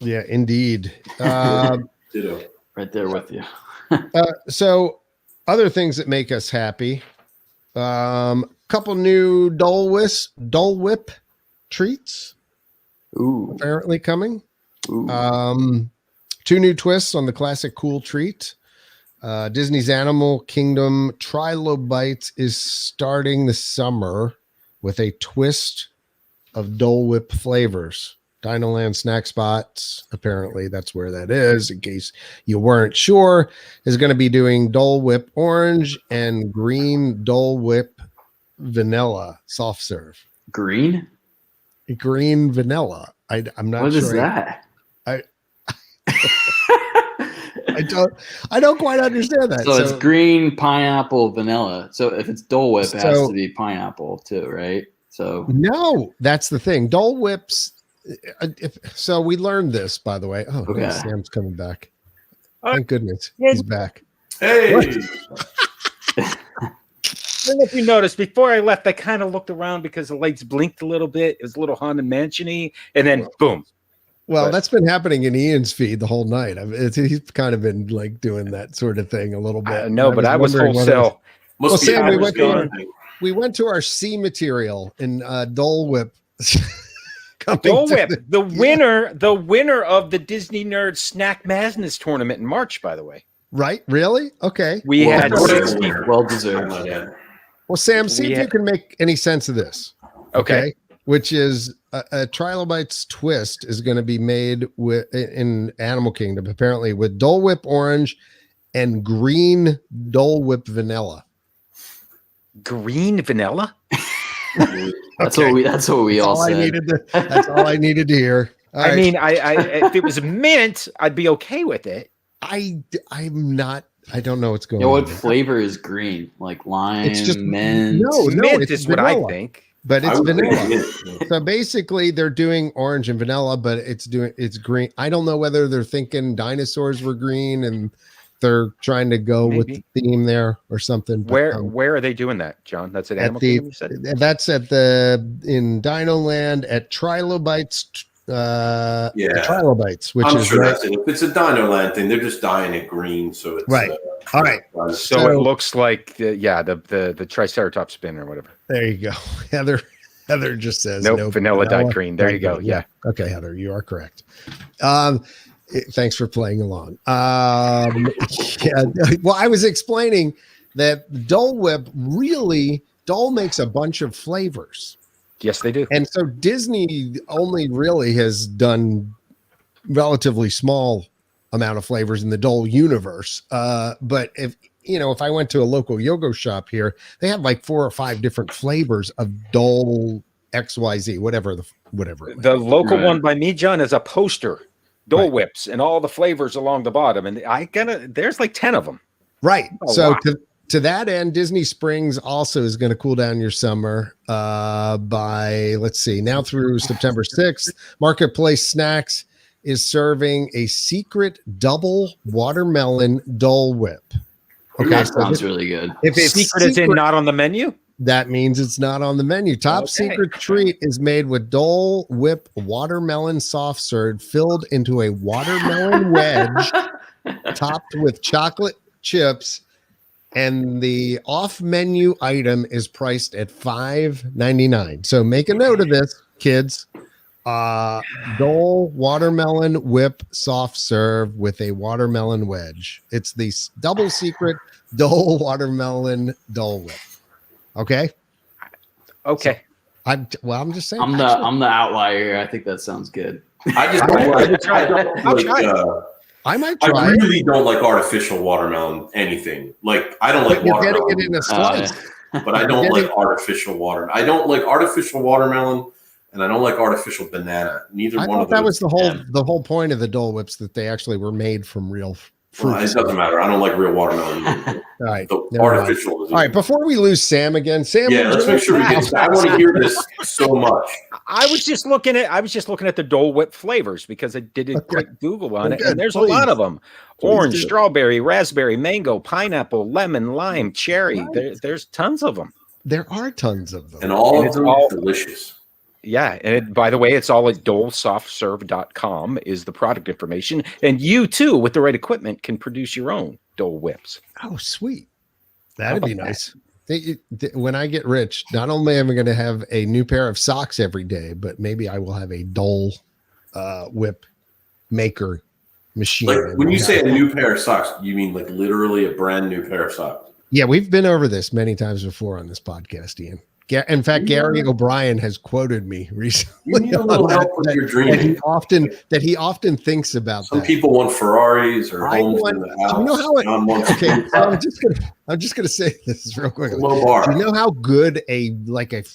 Yeah, indeed. Ditto. Right there with you. So other things that make us happy. Couple new Dole Whip treats. Ooh. Apparently coming. Ooh. 2 new twists on the classic cool treat. Disney's Animal Kingdom Trilobites is starting the summer with a twist of Dole Whip flavors. Dinoland Snack Spots, apparently that's where that is, in case you weren't sure, is going to be doing Dole Whip Orange and green Dole Whip Vanilla soft serve. Green Vanilla. I'm not sure. What is that? I don't quite understand that. So it's green, pineapple, vanilla. So if it's Dole Whip, it has to be pineapple too, right? So no, that's the thing. Dole Whips. So we learned this, by the way. Oh, okay. No, Sam's coming back. Thank goodness he's back. Hey. I don't know if you noticed, before I left, I kind of looked around because the lights blinked a little bit. It was a little Haunted Mansion-y, and then boom. Well, that's been happening in Ian's feed the whole night. He's kind of been like doing that sort of thing a little bit. No, but I was wholesale. Well, Sam, we went to our C material in Dole Whip. Dole Whip, the winner of the Disney Nerd Snack Madness tournament in March, by the way. Right? Really? Okay. We had well deserved. Well, Sam, see if you can make any sense of this. Okay. Which is a Trilobites twist is going to be made in Animal Kingdom, apparently, with Dole Whip Orange and green Dole Whip Vanilla. Green vanilla? That's what we all said. That's all I needed to hear. I mean, if it was mint, I'd be okay with it. I'm not. I don't know what's going on. What flavor is green? Like lime, it's just mint. Mint is what I think. But it's vanilla. So basically, they're doing orange and vanilla, but it's green. I don't know whether they're thinking dinosaurs were green and they're trying to go with the theme there or something. But, where are they doing that, John? That's at Animal Kingdom, you said? That's in Dinoland at Trilobites. Trilobites, which I'm is sure that's it. If it's a Dinoland thing, they're just dyeing it green, so it's right. All right. So it looks like the Triceratops spin or whatever. There you go. Heather just says nope, vanilla dyed green. There you go. Yeah. Okay, Heather, you are correct. Thanks for playing along. Well, I was explaining that Dole Whip Dole makes a bunch of flavors. Yes, they do. And so Disney only really has done relatively small amount of flavors in the Dole universe. But if I went to a local Yogo shop here, they have like 4 or 5 different flavors of Dole XYZ, whatever. The local one by me, John, is a poster, Dole Whips, and all the flavors along the bottom. And there's like 10 of them. Right. So to that end, Disney Springs also is going to cool down your summer by, let's see, now through September 6th. Marketplace Snacks is serving a secret double watermelon Dole Whip. Okay, that sounds really good. If it's secret is not on the menu, that means it's not on the menu. Top secret treat is made with Dole Whip watermelon soft serve filled into a watermelon wedge topped with chocolate chips. And the off-menu item is priced at $5.99. So make a note of this, kids. Dole watermelon whip soft serve with a watermelon wedge. It's the double secret Dole watermelon Dole Whip. Okay. Okay. So, I'm just saying. I'm the outlier here. I think that sounds good. I might try. I really don't like artificial watermelon anything. Like I don't like You're watermelon. getting it in a slice. But I don't like artificial water. I don't like artificial watermelon, and I don't like artificial banana. Neither one of those. That was the whole point of the Dole Whips, that they actually were made from real fruit. Well, it doesn't matter. I don't like real watermelon. All right, artificial. All right, before we lose Sam again, Sam. Yeah, let's make sure we get. I want to hear this so much. I was just looking at the Dole Whip flavors because I did a quick Google on it, and there's a lot of them: orange, strawberry, raspberry, mango, pineapple, lemon, lime, cherry. There's tons of them. There are tons of them, and all of them are delicious. Yeah, and by the way, it's all at dolesoftserve.com is the product information, and you too, with the right equipment, can produce your own Dole Whips. Oh, sweet! That'd be nice. When I get rich, not only am I going to have a new pair of socks every day, but maybe I will have a Dole Whip maker machine. Like when you say a new pair of socks, you mean like literally a brand new pair of socks? Yeah, we've been over this many times before on this podcast, Ian. In fact, Gary O'Brien has quoted me recently. You need a little help with your dreaming. That he often thinks about. Some people want Ferraris or homes in the house. Do you know how I'm just gonna say this real quickly. Low bar. Do you know how good a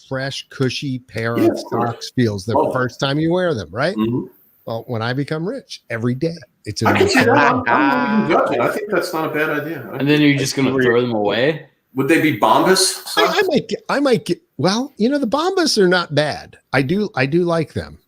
fresh, cushy pair of socks feels the first time you wear them, right? Mm-hmm. Well, when I become rich, every day it's I can see that. I'm not even judging. I think that's not a bad idea. And then you're just gonna throw them away. Would they be Bombas? I might get. Well, the Bombas are not bad. I do like them.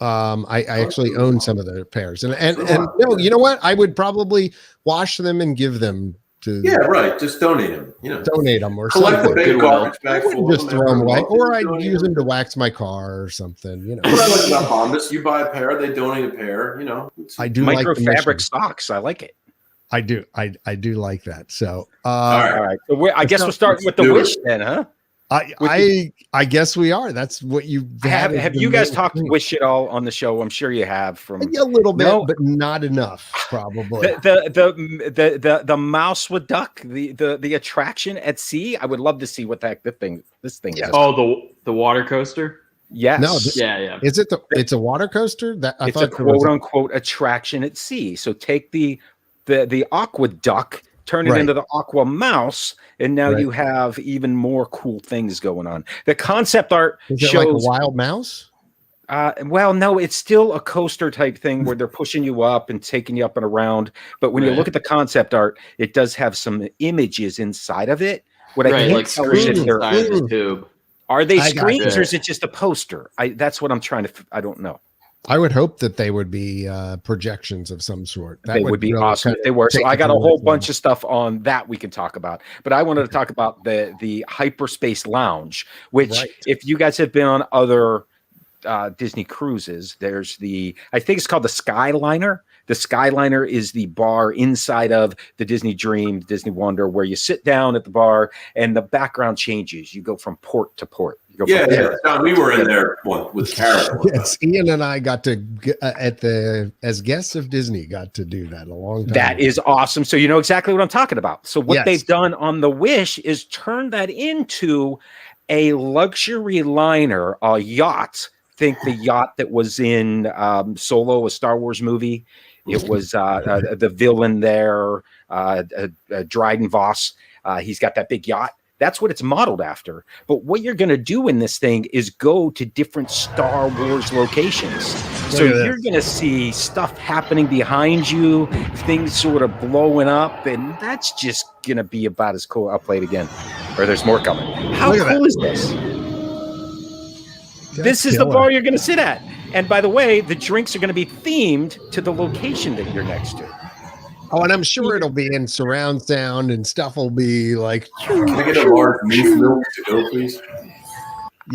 I actually own some of their pairs, and no, you know what? I would probably wash them and give them to. Yeah, right. Just donate them. Donate them or collect something. a big garbage bag full. Just throw them away, or I'd use them to wax my car or something. What I like about Bombas, you buy a pair, they donate a pair. I do microfabric socks. I like it. I do. I do like that. So, all right. So I guess we're starting with the Wish then, huh? I guess we are. That's what you have. You guys talked Wish at all on the show? I'm sure you have. From a little bit, but not enough. Probably the mouse with duck, the attraction at sea. I would love to see what this thing is. Oh, the water coaster. Yes. No. Yeah. Is it it's a water coaster? It's a quote unquote attraction at sea. So take the aqua duck, turn it into the aqua mouse, and now you have even more cool things going on. The concept art shows like a wild mouse. Well, no, it's still a coaster type thing where they're pushing you up and taking you up and around. But when you look at the concept art, it does have some images inside of it. What I can't tell is if they're the tube. Are they screens or is it just a poster? That's what I'm trying to. I don't know. I would hope that they would be projections of some sort. They would be awesome if they were. So I got a whole bunch of stuff on that we can talk about. But I wanted to talk about the Hyperspace Lounge, which if you guys have been on other Disney cruises, there's I think it's called the Skyliner. The Skyliner is the bar inside of the Disney Dream, Disney Wonder, where you sit down at the bar and the background changes. You go from port to port. John, we were in there with Karen. Yes, Ian and I got to as guests of Disney got to do that a long time. That is awesome. So you know exactly what I'm talking about. So what they've done on the Wish is turn that into a luxury liner, a yacht. Think the yacht that was in Solo, a Star Wars movie. It was the villain there, Dryden Voss. He's got that big yacht. That's what it's modeled after. But what you're going to do in this thing is go to different Star Wars locations. So you're going to see stuff happening behind you, things sort of blowing up, and that's just going to be about as cool. I'll play it again, or there's more coming. How cool is this? This is the bar you're going to sit at. And by the way, the drinks are going to be themed to the location that you're next to. Oh, and I'm sure it'll be in surround sound and stuff will be like. Can I get a large milk to go, please?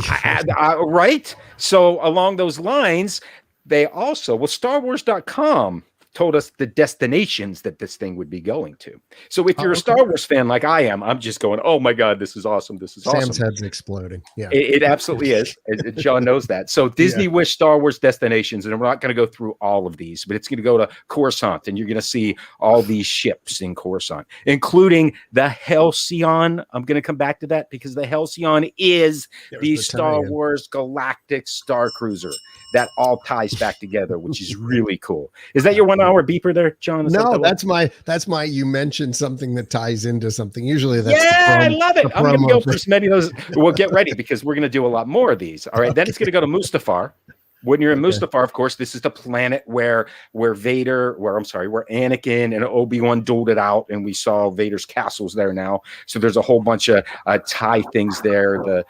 Right. So along those lines, they also, StarWars.com told us the destinations that this thing would be going to. So if you're a Star Wars fan like I am, I'm just going, oh my God, this is awesome. This is awesome. Sam's head's exploding. Yeah, it absolutely is. John knows that. So Disney Wish Star Wars destinations, and we're not going to go through all of these, but it's going to go to Coruscant, and you're going to see all these ships in Coruscant, including the Halcyon. I'm going to come back to that because the Halcyon is the Star Wars Galactic Star Cruiser. That all ties back together, which is really cool. Is that your one 2-hour beeper there, John? No, that's my. You mentioned something that ties into something. Usually, that's I love it. I'm going to go for as many of those. Well, get ready because we're going to do a lot more of these. All right, then it's going to go to Mustafar. When you're in Mustafar, of course, this is the planet where Anakin and Obi-Wan dueled it out, and we saw Vader's castles there now. So there's a whole bunch of TIE things there.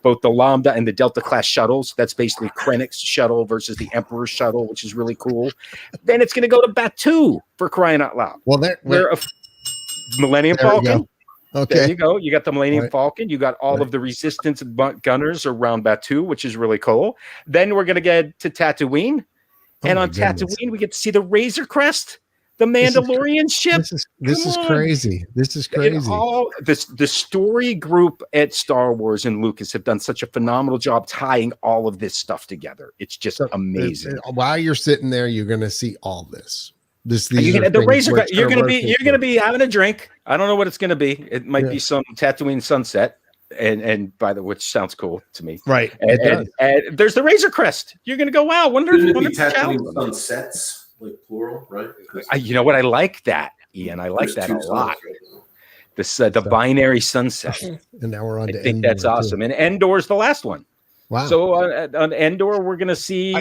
Both the Lambda and the Delta class shuttles. That's basically Krennic's shuttle versus the Emperor's shuttle, which is really cool. Then it's going to go to Batuu, for crying out loud. Well, Millennium Falcon. Okay. There you go. You got the Millennium Falcon. You got all of the Resistance gunners around Batuu, which is really cool. Then we're going to get to Tatooine. And on Tatooine, we get to see the Razor Crest, the Mandalorian ship. This is crazy. This is crazy. The story group at Star Wars and Lucas have done such a phenomenal job tying all of this stuff together. It's just amazing. While you're sitting there, you're going to see all this. The Razor Crest. You're going to be having a drink. I don't know what it's going to be. It might be some Tatooine sunset, and by the which sounds cool to me. Right. And there's the Razor Crest. You're going to go, wow. Wonder Tatooine sunsets, like plural, right? You know what? I like that, Ian. I like that a lot. The binary sunset. And now we're on. I think that's awesome. And Endor's the last one. Wow. So on Endor, we're going to see.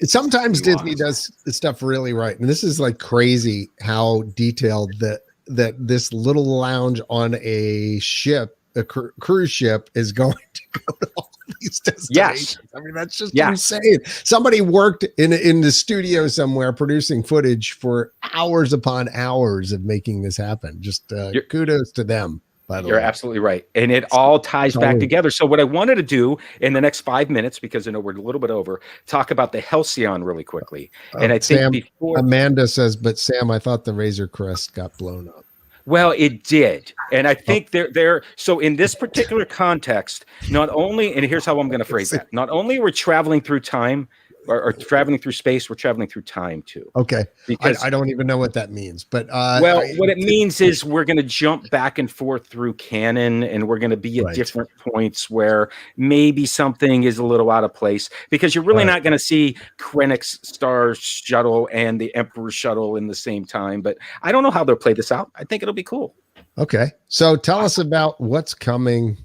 Sometimes Disney does stuff really right, and this is like crazy how detailed that this little lounge on a ship, a cruise ship, is going to go to all these destinations. Yes. I mean, that's just insane. Somebody worked in the studio somewhere producing footage for hours upon hours of making this happen. Just kudos to them. You're absolutely right. And it all ties back together. So what I wanted to do in the next 5 minutes, because I know we're a little bit over, talk about the Halcyon really quickly. And I think Amanda says, but Sam, I thought the Razor Crest got blown up. Well, it did. And I think so in this particular context, not only, and here's how I'm going to phrase that, not only we're traveling through time, or traveling through space, we're traveling through time too. Okay. Because I don't even know what that means, but what it means is we're going to jump back and forth through canon, and we're going to be at different points where maybe something is a little out of place, because you're really not going to see Krennic's Star Shuttle and the Emperor's shuttle in the same time. But I don't know how they'll play this out. I think it'll be cool. Okay. So tell us about what's coming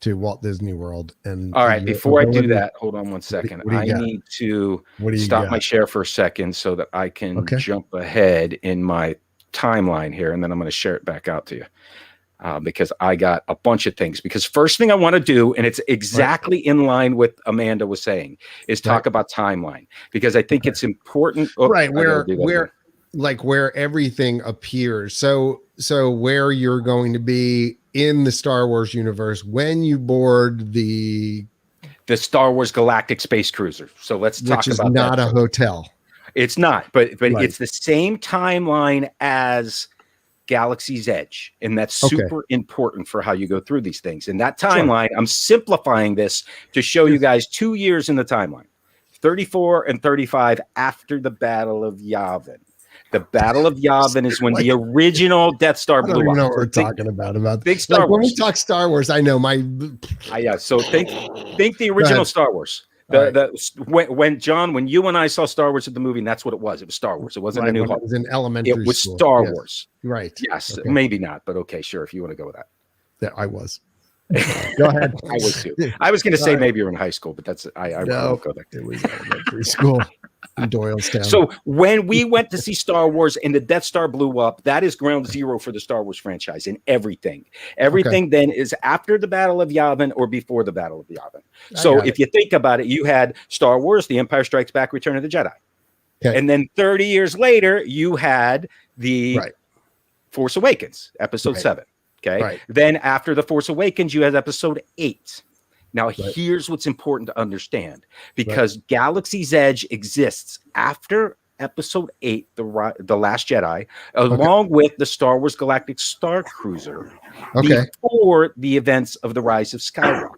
to Walt Disney World. And all right, before I do that, hold on one second. I need to stop my share for a second so that I can jump ahead in my timeline here, and then I'm going to share it back out to you, because I got a bunch of things. Because first thing I want to do, and it's exactly in line with Amanda was saying, is talk about timeline, because I think it's important. Where everything appears. So where you're going to be in the Star Wars universe when you board the Star Wars Galactic Space Cruiser. So let's talk about that. Which is not a hotel. It's not, but it's the same timeline as Galaxy's Edge, and that's super important for how you go through these things. And that timeline, I'm simplifying this to show you guys 2 years in the timeline, 34 and 35 after the Battle of Yavin. The Battle of Yavin is when the original Death Star blew up. I don't even know what we're talking about big Star Wars. When we talk Star Wars, I know my. So think the original Star Wars. When you and I saw Star Wars at the movie, and that's what it was. It was Star Wars. It wasn't a New Hope. It was in elementary. It was school. Star Wars. Right. Yes. Okay. Maybe not, but okay, sure. If you want to go with that. Yeah, I was. Go ahead. I was too. I was going to say maybe you're in high school, but that's I won't go there. It was elementary school in Doylestown. So when we went to see Star Wars and the Death Star blew up, that is ground zero for the Star Wars franchise and everything. Everything then is after the Battle of Yavin or before the Battle of Yavin. So if you think about it, you had Star Wars, The Empire Strikes Back, Return of the Jedi. Okay. And then 30 years later, you had the Force Awakens, Episode 7. Okay. Right. Then after The Force Awakens, you had Episode 8. Now, here's what's important to understand, because Galaxy's Edge exists after Episode 8, The Last Jedi, along with the Star Wars Galactic Star Cruiser, before the events of The Rise of Skywalker.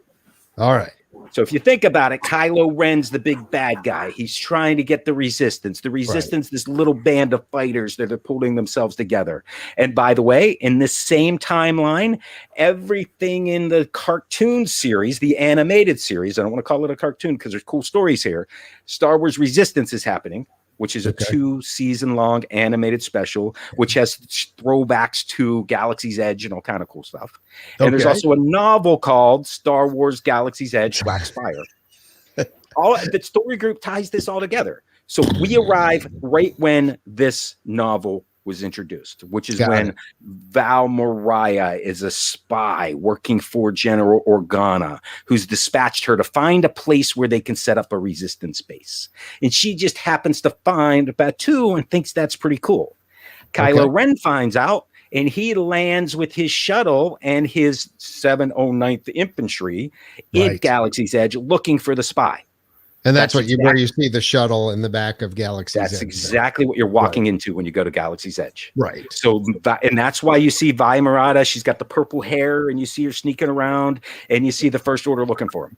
All right. So if you think about it, Kylo Ren's the big bad guy. He's trying to get the Resistance. The Resistance, this little band of fighters that are pulling themselves together. And by the way, in this same timeline, everything in the cartoon series, the animated series, I don't want to call it a cartoon because there's cool stories here. Star Wars Resistance is happening, which is a 2-season-long animated special, which has throwbacks to Galaxy's Edge and all kind of cool stuff. And there's also a novel called Star Wars Galaxy's Edge Wax Fire. All the story group ties this all together. So we arrive right when this novel was introduced, which is when Val Mariah is a spy working for General Organa, who's dispatched her to find a place where they can set up a resistance base. And she just happens to find Batuu and thinks that's pretty cool. Kylo Ren finds out, and he lands with his shuttle and his 709th Infantry in Galaxy's Edge looking for the spy. And that's what where you see the shuttle in the back of Galaxy's Edge. That's exactly what you're walking into when you go to Galaxy's Edge. Right. So, and that's why you see Vi Murata. She's got the purple hair, and you see her sneaking around, and you see the First Order looking for him.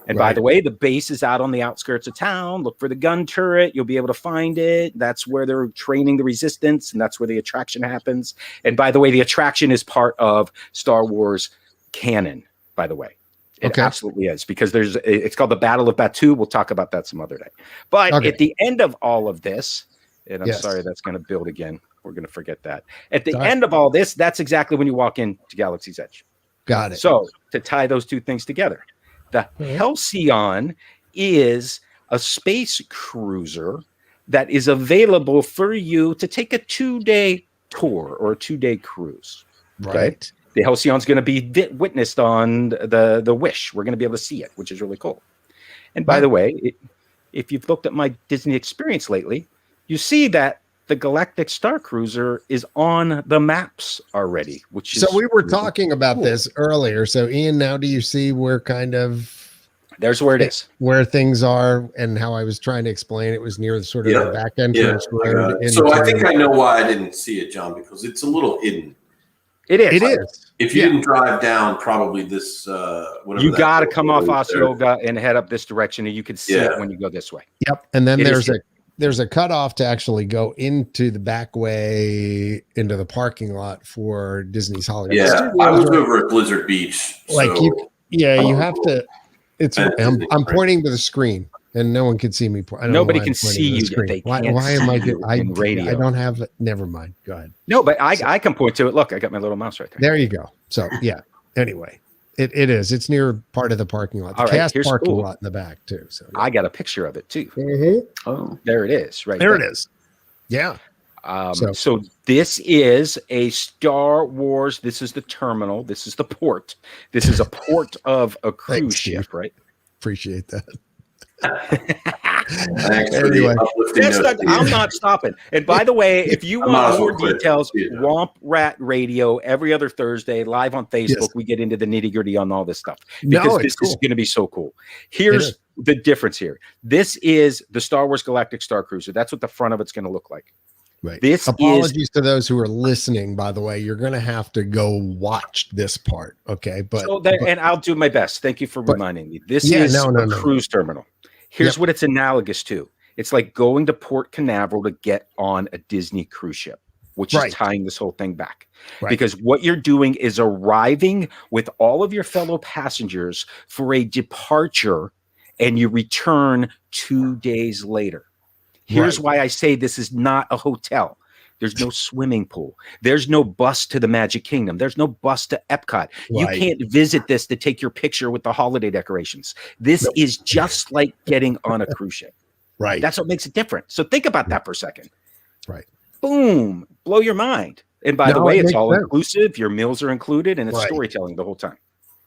And by the way, the base is out on the outskirts of town. Look for the gun turret. You'll be able to find it. That's where they're training the Resistance, and that's where the attraction happens. And by the way, the attraction is part of Star Wars canon, by the way. It absolutely is, because it's called the Battle of Batuu. We'll talk about that some other day. But at the end of all of this, and I'm sorry, that's going to build again. We're going to forget that. At the end of all this, that's exactly when you walk into Galaxy's Edge. Got it. So to tie those two things together, the Halcyon is a space cruiser that is available for you to take a 2-day tour or a 2-day cruise. Right. The Halcyon's going to be witnessed on the Wish. We're going to be able to see it, which is really cool. And by the way, if you've looked at my Disney experience lately, you see that the Galactic Star Cruiser is on the maps already. Which is so we were talking about this earlier. So Ian, now do you see where there's where it is, where things are, and how I was trying to explain it was near the sort of the back entrance road. So I think I know why I didn't see it, John, because it's a little hidden. It is. It is. If you didn't drive down, probably this. You got to come off Osceola and head up this direction, and you can see it when you go this way. Yep. And then there's a cutoff to actually go into the back way into the parking lot for Disney's Hollywood. Yeah, I was over at Blizzard Beach. You have to. I'm pointing to the screen, and no one can see me. Nobody can see you. Why am I doing radio? I don't have it. Never mind. Go ahead. No, but I can point to it. Look, I got my little mouse right there. There you go. So yeah. Anyway, it is. It's near part of the parking lot. The cast parking lot in the back too. So I got a picture of it too. Mm-hmm. Oh, there it is. Right there. It is. Yeah. So this is a Star Wars. This is the terminal. This is the port. This is a port of a cruise ship, right? Appreciate that. Anyway, I'm not stopping. And by the way, if you want more details, Womp Rat Radio every other Thursday live on Facebook. Yes. We get into the nitty gritty on all this stuff because this is going to be so cool. Here's the difference here. This is the Star Wars Galactic Star Cruiser. That's what the front of it's going to look like. Right. Apologies to those who are listening, by the way. You're going to have to go watch this part. Okay. And I'll do my best. Thank you for reminding me. This is a cruise terminal. Here's what it's analogous to. It's like going to Port Canaveral to get on a Disney cruise ship, which is tying this whole thing back. Right. Because what you're doing is arriving with all of your fellow passengers for a departure, and you return 2 days later. Here's why I say this is not a hotel. There's no swimming pool. There's no bus to the Magic Kingdom. There's no bus to Epcot. You can't visit this to take your picture with the holiday decorations. This is just like getting on a cruise ship. Right. That's what makes it different. So think about that for a second. Right. Boom. Blow your mind. And by the way, it's all inclusive. Your meals are included, and it's storytelling the whole time.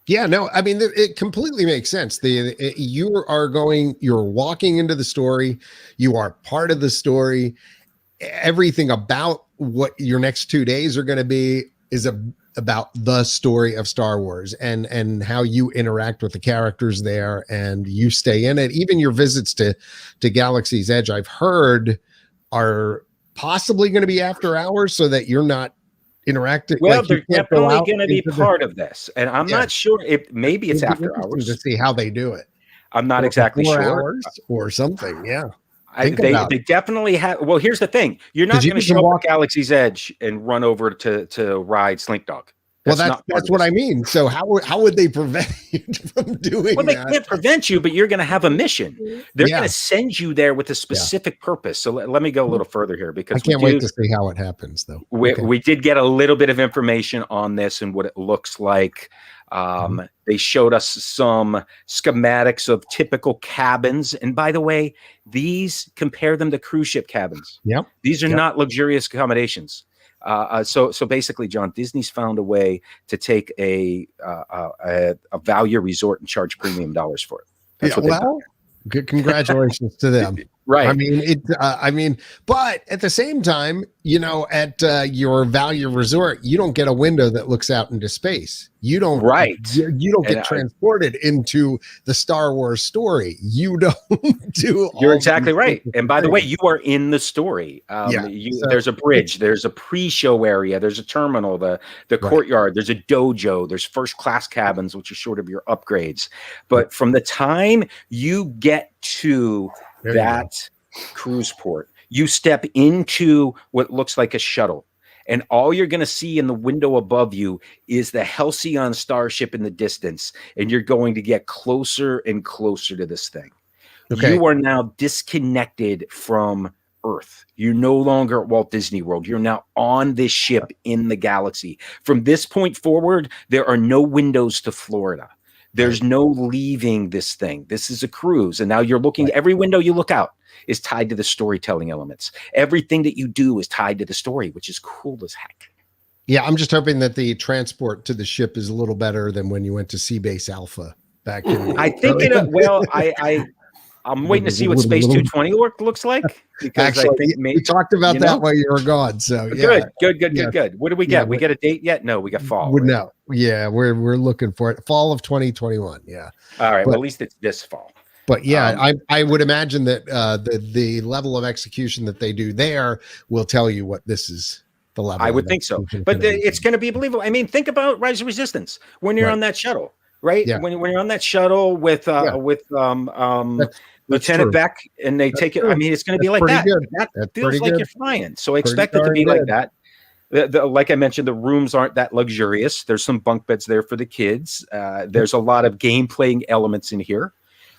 Yeah, no, I mean, it completely makes sense. You're walking into the story. You are part of the story. Everything about what your next 2 days are going to be is about the story of Star Wars and how you interact with the characters there, and you stay in it. Even your visits to Galaxy's Edge, I've heard, are possibly going to be after hours so that you're not interacting. Well, they're definitely going to be part of this, and I'm not sure if maybe it's after hours to see how they do it. I'm not exactly 4 sure. hours or something. Yeah. They definitely have. Well, here's the thing: you're not going to show up Galaxy's Edge and run over to ride Slink Dog. That's what I mean. So how would they prevent you from doing that? Well, they can't prevent you, but you're going to have a mission. They're going to send you there with a specific purpose. So let me go a little further here, because I can't wait to see how it happens, though. We did get a little bit of information on this and what it looks like. They showed us some schematics of typical cabins. And by the way, compare them to cruise ship cabins. Yep. These are not luxurious accommodations. So basically, John, Disney's found a way to take a value resort and charge premium dollars for it. That's good. Congratulations to them. Right. I mean, but at the same time, at your value resort, you don't get a window that looks out into space. You don't. Right. You don't get transported into the Star Wars story. You don't do. You're exactly right. And by the way, you are in the story. There's a bridge. There's a pre-show area. There's a terminal. The courtyard. There's a dojo. There's first class cabins, which are sort of your upgrades. But from the time you get to that cruise port, you step into what looks like a shuttle, and all you're going to see in the window above you is the Halcyon starship in the distance, and you're going to get closer and closer to this thing. You are now disconnected from Earth. You're no longer at Walt Disney World. You're now on this ship in the galaxy. From this point forward, there are no windows to Florida. There's no leaving this thing. This is a cruise. And now you're looking, every window you look out is tied to the storytelling elements. Everything that you do is tied to the story, which is cool as heck. Yeah, I'm just hoping that the transport to the ship is a little better than when you went to Seabase Alpha back in. I think I'm waiting to see what Space 220 looks like. Because actually, we talked about that while you were gone. So good. What do we get? We get a date yet? No, we got fall. Right? No, we're looking for it. Fall of 2021. Yeah. All right. Well, at least it's this fall. But I would imagine that the level of execution that they do there will tell you what this is. The level. I would think so. But it's going to be believable. I mean, think about Rise of Resistance when you're on that shuttle. Right. Yeah. When you're on that shuttle with Lieutenant Beck, and they take it. I mean, it's going to be like that. That feels like you're flying. So I expect it to be like that. Like I mentioned, the rooms aren't that luxurious. There's some bunk beds there for the kids. There's a lot of game playing elements in here.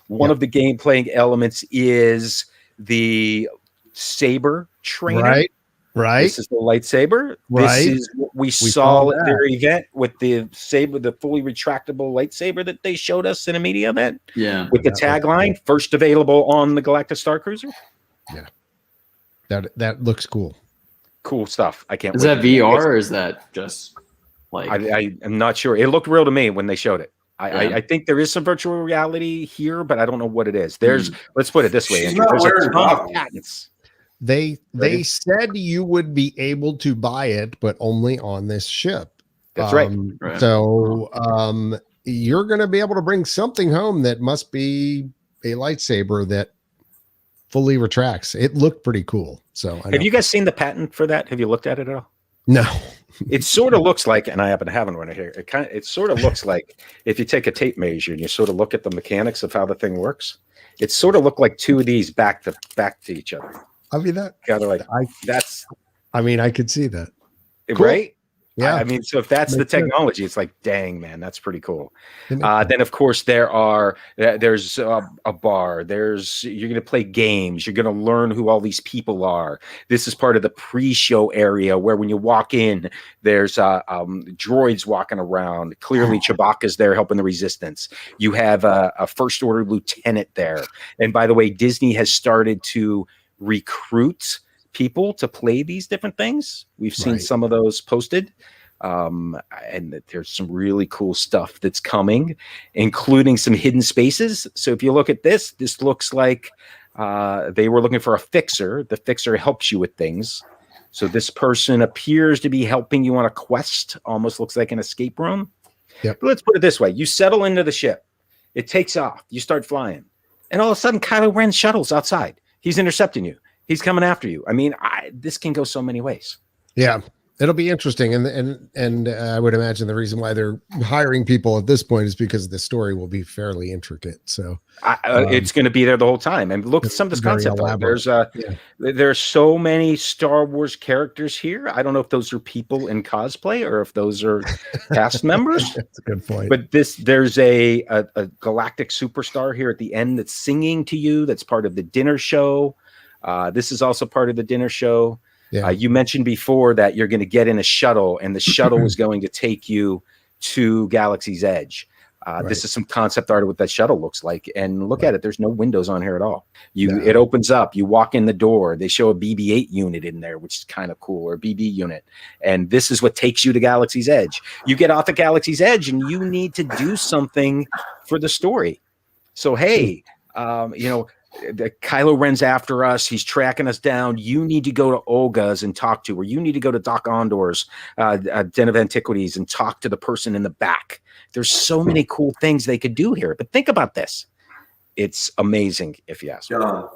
One of the game playing elements is the saber trainer. Right. This is the lightsaber. This is what we saw at their event with the saber, the fully retractable lightsaber that they showed us in a media event. Yeah. With the tagline, first available on the Galactic Star Cruiser. Yeah. That looks cool. Cool stuff. I can't. Is that VR or is that just like? I am not sure. It looked real to me when they showed it. I think there is some virtual reality here, but I don't know what it is. Let's put it this way. There's a ton of patents. They said you would be able to buy it, but only on this ship. That's right. So you're going to be able to bring something home that must be a lightsaber that fully retracts. It looked pretty cool. So have you guys seen the patent for that? Have you looked at it at all? No. It sort of looks like, and I happen to have one here. It sort of looks like if you take a tape measure and you sort of look at the mechanics of how the thing works, it sort of looked like two of these back to each other. I mean that kind of like I could see that. Cool. Right? Yeah. I mean, so if that's the technology, it's like, dang, man, that's pretty cool. Then of course there's a bar. You're going to play games. You're going to learn who all these people are. This is part of the pre-show area where when you walk in, there's droids walking around. Clearly Chewbacca's there helping the Resistance. You have a First Order lieutenant there. And by the way, Disney has started to recruit people to play these different things. We've seen some of those posted, and there's some really cool stuff that's coming, including some hidden spaces. So if you look at this looks like they were looking for a fixer. The fixer helps you with things. So this person appears to be helping you on a quest, almost looks like an escape room. But let's put it this way. You settle into the ship. It takes off. You start flying. And all of a sudden, Kylo Ren's shuttle's outside. He's intercepting you. He's coming after you. I mean, this can go so many ways. Yeah. It'll be interesting, and I would imagine the reason why they're hiring people at this point is because the story will be fairly intricate. So it's going to be there the whole time. And look at some of this concept art. There's so many Star Wars characters here. I don't know if those are people in cosplay or if those are cast members. That's a good point. But there's a galactic superstar here at the end that's singing to you. That's part of the dinner show. This is also part of the dinner show. Yeah. You mentioned before that you're going to get in a shuttle, and the shuttle is going to take you to Galaxy's Edge. This is some concept art of what that shuttle looks like. And look at it. There's no windows on here at all. It opens up. You walk in the door. They show a BB-8 unit in there, which is kind of cool, or a BB unit. And this is what takes you to Galaxy's Edge. You get off at Galaxy's Edge, and you need to do something for the story. So, hey, Kylo Ren's after us. He's tracking us down. You need to go to Olga's and talk to her. You need to go to Doc Ondor's Den of Antiquities and talk to the person in the back. There's so many cool things they could do here. But think about this. It's amazing, if you ask me. John,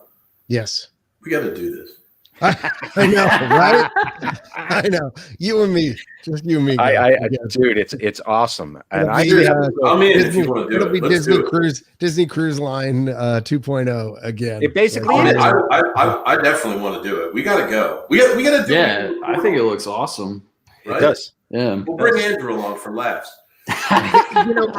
Yes. we got to do this. I know, right? I know. You and me. Just you and me. Dude, it's awesome. And I'm in if you want to do it'll it. be Let's do it. Disney Cruise Line 2.0 again. It basically I, is. I definitely want to do it. We got to go. We got to do it. Yeah, I think it looks awesome. Right? It does. Yeah. We'll bring Andrew along for laughs. You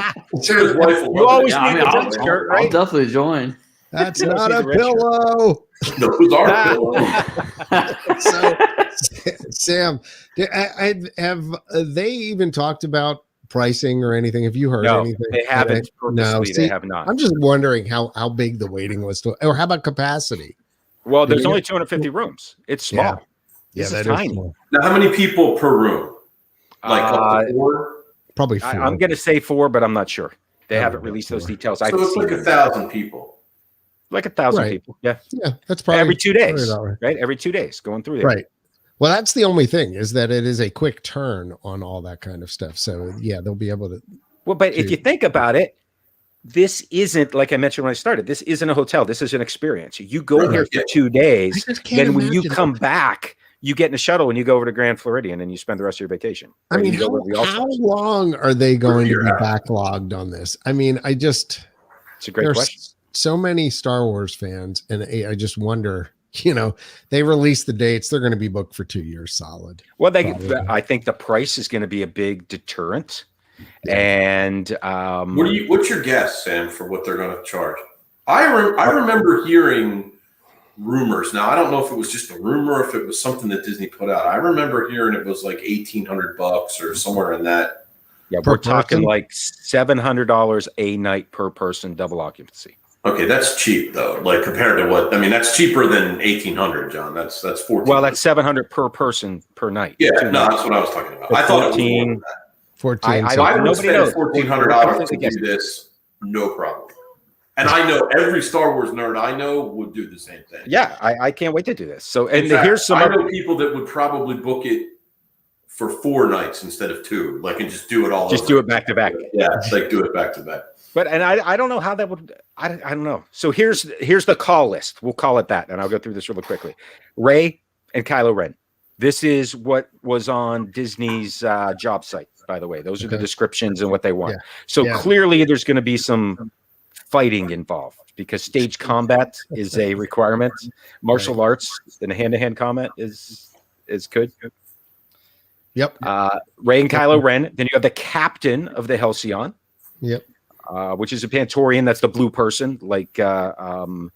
Sure, his wife will You love always it. need I'll, a shirt, right? I'll definitely join. That's not a pillow. Those are pillows. So, Sam, have they even talked about pricing or anything? Have you heard anything? They haven't. They have not. I'm just wondering how big the waiting list, or how about capacity? Well, there's only 250 rooms. It's small. Yeah, This that is is tiny. small. Now, how many people per room? Like up to 4? Probably 4. I'm going to say 4, but I'm not sure. They haven't released those details. So it's like 1,000 people. Like 1,000 Right. people. Yeah. Yeah, that's probably Every 2 days. probably Right? Every 2 days going through there. right. Well, that's the only thing, is that it is a quick turn on all that kind of stuff. So yeah, they'll be able to. Well, but if you think about it, this isn't, like I mentioned when I started, this isn't a hotel. This is an experience. You go here for 2 days. Then when you come back, you get in a shuttle and you go over to Grand Floridian and you spend the rest of your vacation. I mean, how long are they going to be backlogged on this? I mean, it's a great question. So many Star Wars fans, and I just wonder, they release the dates, they're going to be booked for 2 years solid. Well, I think the price is going to be a big deterrent. And what's your guess, Sam, for what they're going to charge? I remember hearing rumors. Now, I don't know if it was just a rumor or if it was something that Disney put out. I remember hearing it was like $1,800 or somewhere in that. Yeah, we're talking like $700 a night per person, double occupancy. Okay, that's cheap though. Like compared to what? I mean, that's cheaper than $1,800, John. That's 14. Well, that's $700 per person per night. Yeah, no, that's what I was talking about. I thought it was more than that. 14. I would spend $1,400 to do this, no problem. And I know every Star Wars nerd I know would do the same thing. Yeah, I can't wait to do this. So, and here's some. I know people that would probably book it for 4 nights instead of 2, like, and just do it all. Just do it back to back. Yeah, like do it back to back. But I don't know how that would. I don't know. So here's the call list. We'll call it that, and I'll go through this really quickly. Rey and Kylo Ren. This is what was on Disney's job site. By the way, those are the descriptions and what they want. Yeah. So clearly, there's going to be some fighting involved because stage combat is a requirement. Martial arts and hand-to-hand combat is good. Yep. Rey and Kylo Ren. Then you have the captain of the Halcyon. Yep. Which is a Pantorian. That's the blue person, like a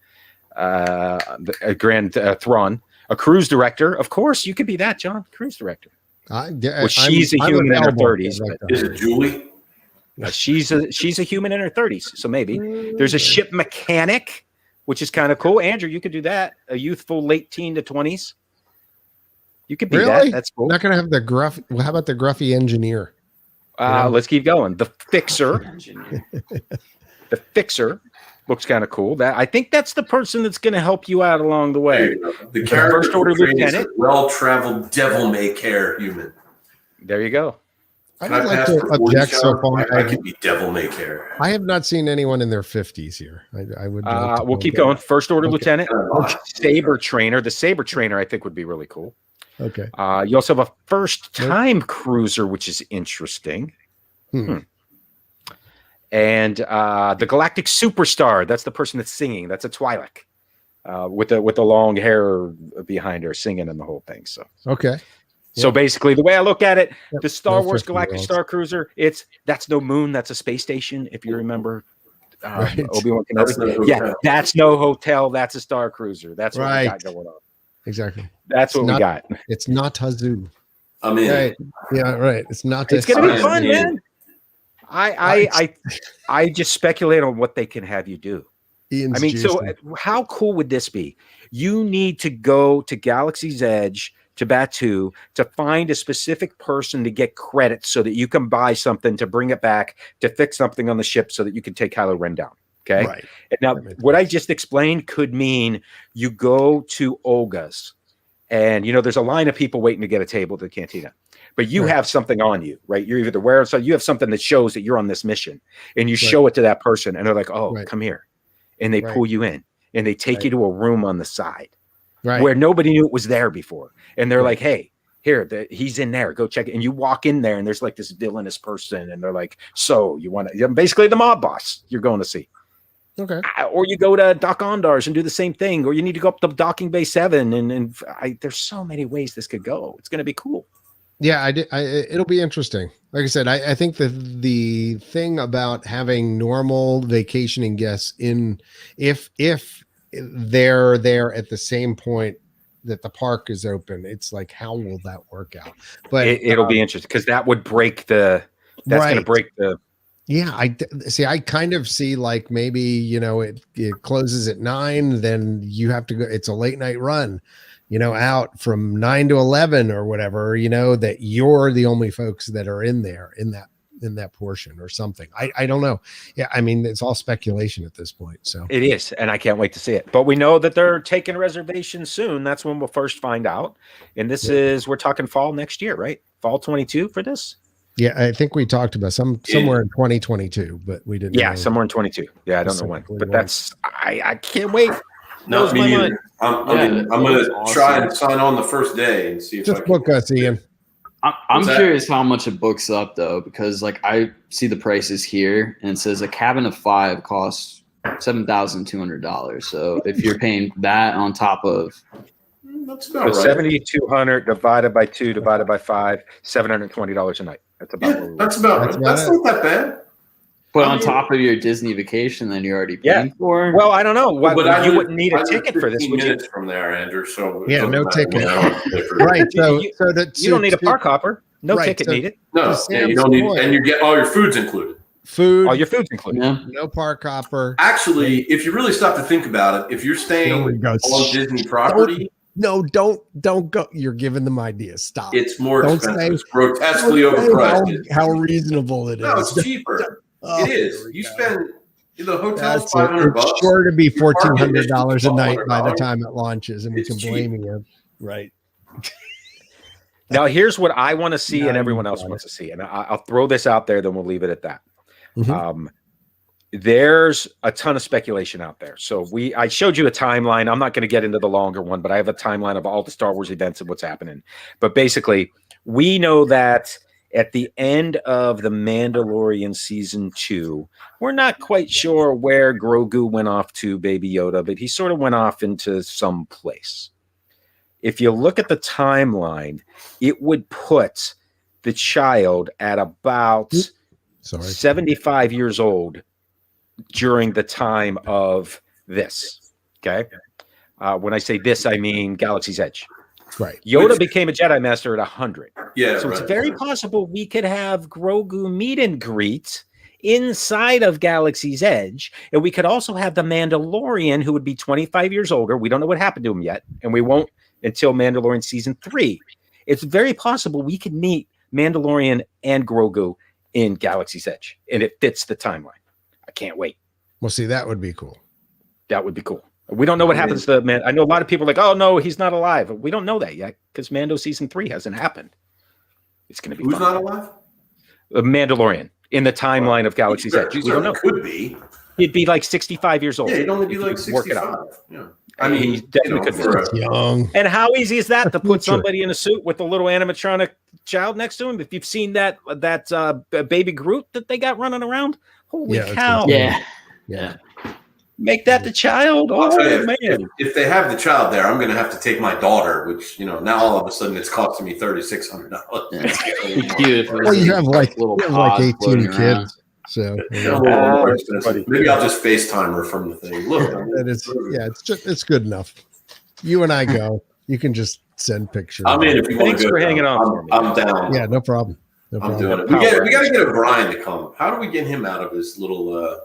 Grand Thrawn. A cruise director. Of course, you could be that, John. Cruise director. She's a human in her 30s. Is it Julie? She's a human in her 30s, so maybe. There's a ship mechanic, which is kind of cool. Andrew, you could do that. A youthful late teen to 20s. You could be that. That's cool. Not going to have the gruff. Well, how about the gruffy engineer? Let's keep going. The fixer. The fixer looks kind of cool. I think that's the person that's going to help you out along the way. The character First Order Lieutenant, well-traveled devil-may-care human. There you go. I would like to object so far. I could be devil-may-care. I have not seen anyone in their 50s here. I would. We'll keep going. First Order Lieutenant, Saber Trainer. The Saber Trainer, I think, would be really cool. Okay. You also have a first-time cruiser, which is interesting. And the Galactic Superstar. That's the person that's singing. That's a Twi'lek with the long hair behind her singing and the whole thing. So okay. So basically, the way I look at it, the Star Wars 50 Galactic Star Cruiser, that's no moon, that's a space station. If you remember, Obi-Wan Kenobi. That's no hotel. That's a Star Cruiser. That's what we got going on. Exactly. That's what we got. It's not Hazoo. I mean, right. Yeah, right. It's not. It's gonna be fun, man. I just speculate on what they can have you do. Ian's I mean, so how cool would this be? You need to go to Galaxy's Edge, to Batuu, to find a specific person to get credit so that you can buy something to bring it back to fix something on the ship so that you can take Kylo Ren down. Okay. Right. And now, what I just explained could mean you go to Olga's and, there's a line of people waiting to get a table to the cantina, but you have something on you, right? You're either wearing, so you have something that shows that you're on this mission and you show it to that person and they're like, oh, come here. And they pull you in and they take you to a room on the side where nobody knew it was there before. And they're like, hey, here, he's in there. Go check it. And you walk in there and there's like this villainous person. And they're like, so you want to, basically the mob boss you're going to see. Okay. Or you go to Doc Ondar's and do the same thing. Or you need to go up to Docking Bay 7. And there's so many ways this could go. It's going to be cool. Yeah, it'll be interesting. Like I said, I think the thing about having normal vacationing guests if they're there at the same point that the park is open, it's like, how will that work out? But it'll be interesting because that would break that's going to break the. Yeah, I kind of see like maybe, it closes at 9, then you have to go. It's a late night run. Out from 9 to 11 or whatever, that you're the only folks that are in there in that portion or something. I don't know. Yeah. I mean, it's all speculation at this point. So it is. And I can't wait to see it, but we know that they're taking reservations soon. That's when we'll first find out. And this we're talking fall next year, right? Fall 22 for this. Yeah. I think we talked about somewhere in 2022, but we didn't. Yeah. Somewhere in 22. Yeah. I don't know when, but I can't wait. No, me neither. I'm going to try and sign on the first day and see if just book us, Ian. I'm curious how much it books up though, because like I see the prices here and it says a cabin of 5 costs $7,200. So if you're paying that on top of that's about right. 7,200 divided by 2 divided by 5, $720 a night. That's about that's about right. That's not that bad. But on top of your Disney vacation, then you're already paying for. Well, I don't know. But you wouldn't need a ticket for this, would you? From there, Andrew. So no ticket. Right. So you don't need a park hopper. No ticket needed. No, you don't need, and you get all your food's included. All your food's included. Yeah. No park hopper. Actually, if you really stop to think about it, if you're staying on Disney property. Don't go. You're giving them ideas. Stop. It's more expensive. It's grotesquely overpriced. How reasonable it is. No, it's cheaper. It is. You spend the hotel's $500. It's sure to be $1,400 a night by the time it launches, and we can blame you. Right. Now, here's what I want to see, and everyone else wants to see, and I'll throw this out there. Then we'll leave it at that. Mm-hmm. There's a ton of speculation out there. So I showed you a timeline. I'm not going to get into the longer one, but I have a timeline of all the Star Wars events and what's happening. But basically, we know that at the end of The Mandalorian Season 2, we're not quite sure where Grogu went off to, Baby Yoda, but he sort of went off into some place. If you look at the timeline, it would put the child at about 75 years old during the time of this. Okay? When I say this, I mean Galaxy's Edge. Right. Yoda became a Jedi Master at 100. Yeah. So it's very possible we could have Grogu meet and greet inside of Galaxy's Edge. And we could also have the Mandalorian, who would be 25 years older. We don't know what happened to him yet. And we won't until Mandalorian Season 3. It's very possible we could meet Mandalorian and Grogu in Galaxy's Edge. And it fits the timeline. I can't wait. Well, see, that would be cool. That would be cool. We don't know what happens to man. I know a lot of people are like, oh no, he's not alive. We don't know that yet because Mando Season 3 hasn't happened. It's going to be who's fun. not alive? The Mandalorian in the timeline of Galaxy's Edge. We don't know. Could be. He'd be like 65 years old. Yeah, he'd only be like 65. Yeah. I mean, he definitely could be young. And how easy is that to put somebody in a suit with a little animatronic child next to him? If you've seen that baby Groot that they got running around, holy cow! Yeah. Make that the child. Oh man! If they have the child there, I'm going to have to take my daughter, which now all of a sudden it's costing me $3,600. Well, you have like 18 kids. So maybe I'll just FaceTime her from the thing. Look, it's good enough. You and I go. You can just send pictures. I mean, if you thanks for hanging on. I'm down. Yeah, no problem. I'm doing it. We got to get O'Brien to come. How do we get him out of his little?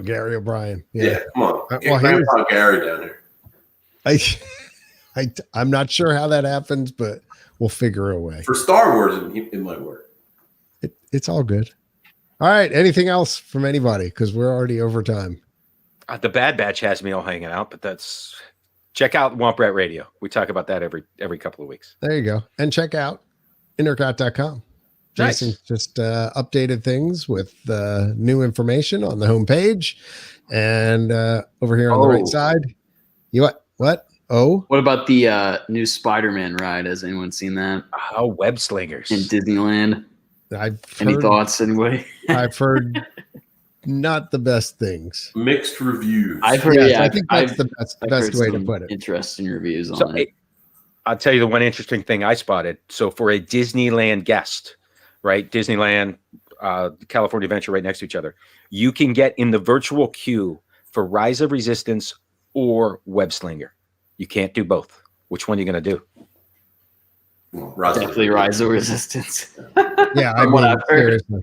Gary O'Brien. Yeah, come on. Get Grandpa Gary down here. I'm not sure how that happens, but we'll figure a way. For Star Wars, it might work. It's all good. All right. Anything else from anybody? Because we're already over time. The Bad Batch has me all hanging out, but check out Womp Rat Radio. We talk about that every couple of weeks. There you go. And check out intercot.com. Nice. Jason just updated things with new information on the homepage. And over here on the right side, what? Oh, what about the new Spider-Man ride? Has anyone seen that? Oh, Web Slingers in Disneyland. Any thoughts, anyway? I've heard not the best things. Mixed reviews. I've heard. I think that's the best way to put it. Interesting reviews on it. I'll tell you the one interesting thing I spotted. So for a Disneyland guest, right? Disneyland, California Adventure, right next to each other. You can get in the virtual queue for Rise of Resistance or Web Slinger. You can't do both. Which one are you going to do? Definitely Rise of Resistance. Yeah, I mean, seriously.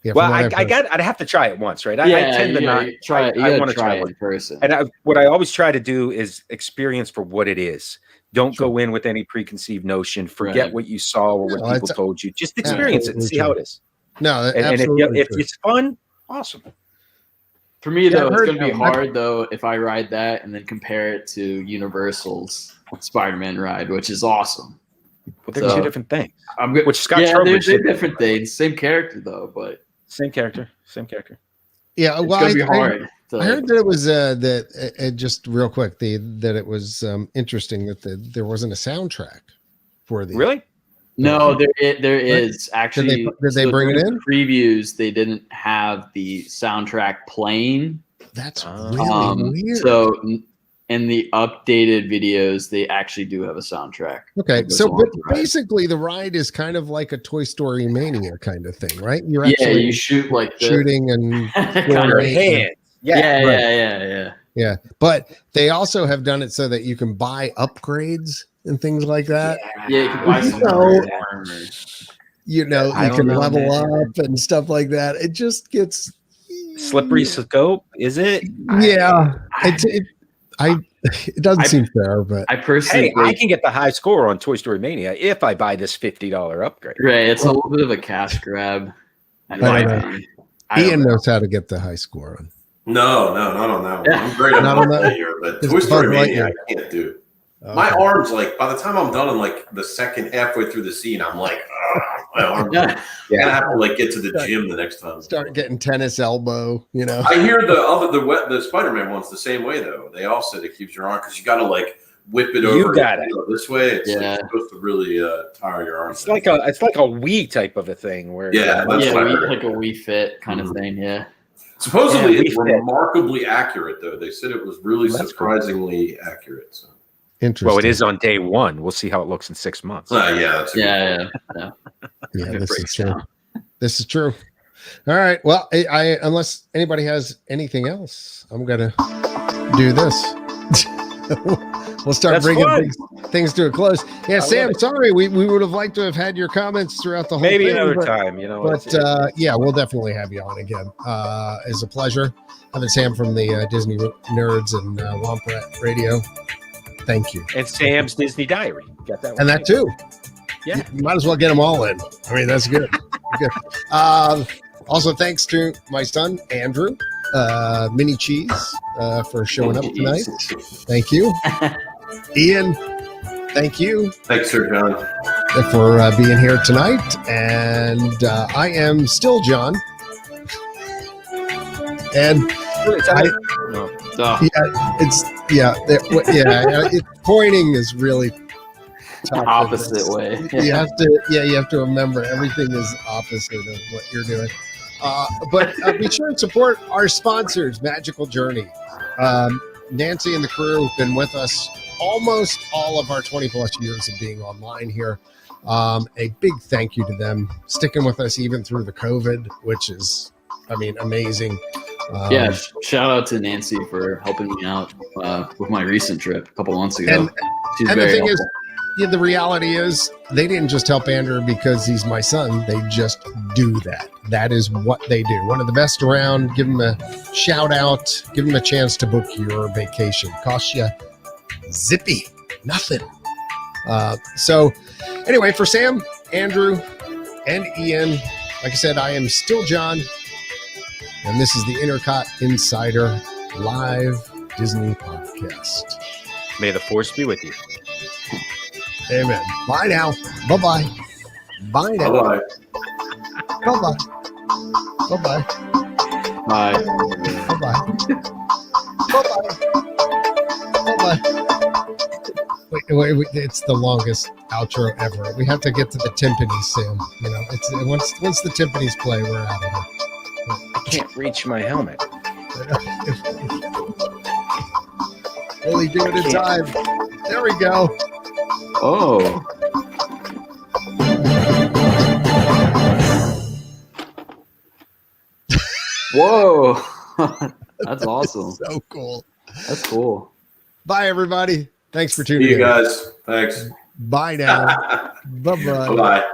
Yeah, well, I'd have to try it once, right? I tend to not try it. I want to try it in person. And what I always try to do is experience for what it is. Don't go in with any preconceived notion. Forget what you saw or what people told you. Just experience it and see how it is. No, and if it's fun, awesome. For me, though, it's going to be hard, though, if I ride that and then compare it to Universal's Spider-Man ride, which is awesome. Well, they're two different things. Which Scott Trowbridge they're different things. Same character, though, but same character. Yeah, it's gonna be hard. I heard that it was just real quick that it was interesting that there wasn't a soundtrack for the really. No, there is actually. Did they bring it in? Previews, they didn't have the soundtrack playing. That's really weird. So in the updated videos, they actually do have a soundtrack. Okay, so but basically the ride is kind of like a Toy Story Mania kind of thing, right? You're actually you shoot like shooting and your hands. Yeah. But they also have done it so that you can buy upgrades and things like that. Yeah, you can buy some armor. You can level up and stuff like that. It just gets slippery scope, is it? Yeah. It doesn't seem fair, but I personally I can get the high score on Toy Story Mania if I buy this $50 upgrade. Right, it's a little bit of a cash grab. Ian knows how to get the high score on. No, not on that one. I'm great on that here, but Toy Story Mania I can't do. Okay. My arms, like by the time I'm done in like the second halfway through the scene, I'm like, my arms. I have to like get to the gym the next time. Start getting tennis elbow, I hear the Spider-Man one's the same way though. They all said it keeps your arm because you got to like whip it over. You got it this way. It's supposed to really tire your arms. It's like a Wii type of a thing where like a Wii Fit kind of thing. Yeah. Supposedly it's remarkably accurate though. They said it was really surprisingly accurate. So. Interesting. Well, it is on day one. We'll see how it looks in 6 months. Yeah, this is true. This is true. All right. Well, I unless anybody has anything else, I'm gonna do this. We'll start bringing things to a close. Yeah, Sam. Sorry, we would have liked to have had your comments throughout the whole. Maybe thing, another time. But we'll definitely have you on again. It's a pleasure having Sam from the Disney Nerds and Womp Rat Radio. Thank you. And Sam's Disney Diary. Got that one. And that too. Yeah. You might as well get them all in. I mean, that's good. Good. Also, thanks to my son, Andrew, Mini Cheese, for showing up tonight. Thank you. Ian, thank you. Thanks, Sir John. For being here tonight. And I am still John. And Pointing is really tough. Opposite way. You have to remember everything is opposite of what you're doing. But be sure and support our sponsors, Magical Journey. Nancy and the crew have been with us almost all of our 20 plus years of being online here. A big thank you to them sticking with us even through the COVID, which is, amazing. Shout out to Nancy for helping me out with my recent trip a couple months ago. She's and very the thing helpful. is, the reality is they didn't just help Andrew because he's my son. They just do that. That is what they do. One of the best around. Give them a shout out. Give them a chance to book your vacation. Cost you zippy nothing. So anyway, for Sam, Andrew, and Ian, like I said, I am still John, and this is the INTERCOT Insider Live Disney Podcast. May the force be with you. Amen. Bye now. Bye-bye. Bye now. Bye-bye. Bye-bye. Bye-bye. Bye. Bye-bye. Bye-bye. Bye-bye. Wait, it's the longest outro ever. We have to get to the timpanis, Sam. It's once the timpanis play, we're out of here. I can't reach my helmet. Only do it in time. There we go. Oh. Whoa. That's awesome. So cool. That's cool. Bye, everybody. Thanks for tuning See you in. guys. Thanks. Bye now. Bye-bye. Bye-bye.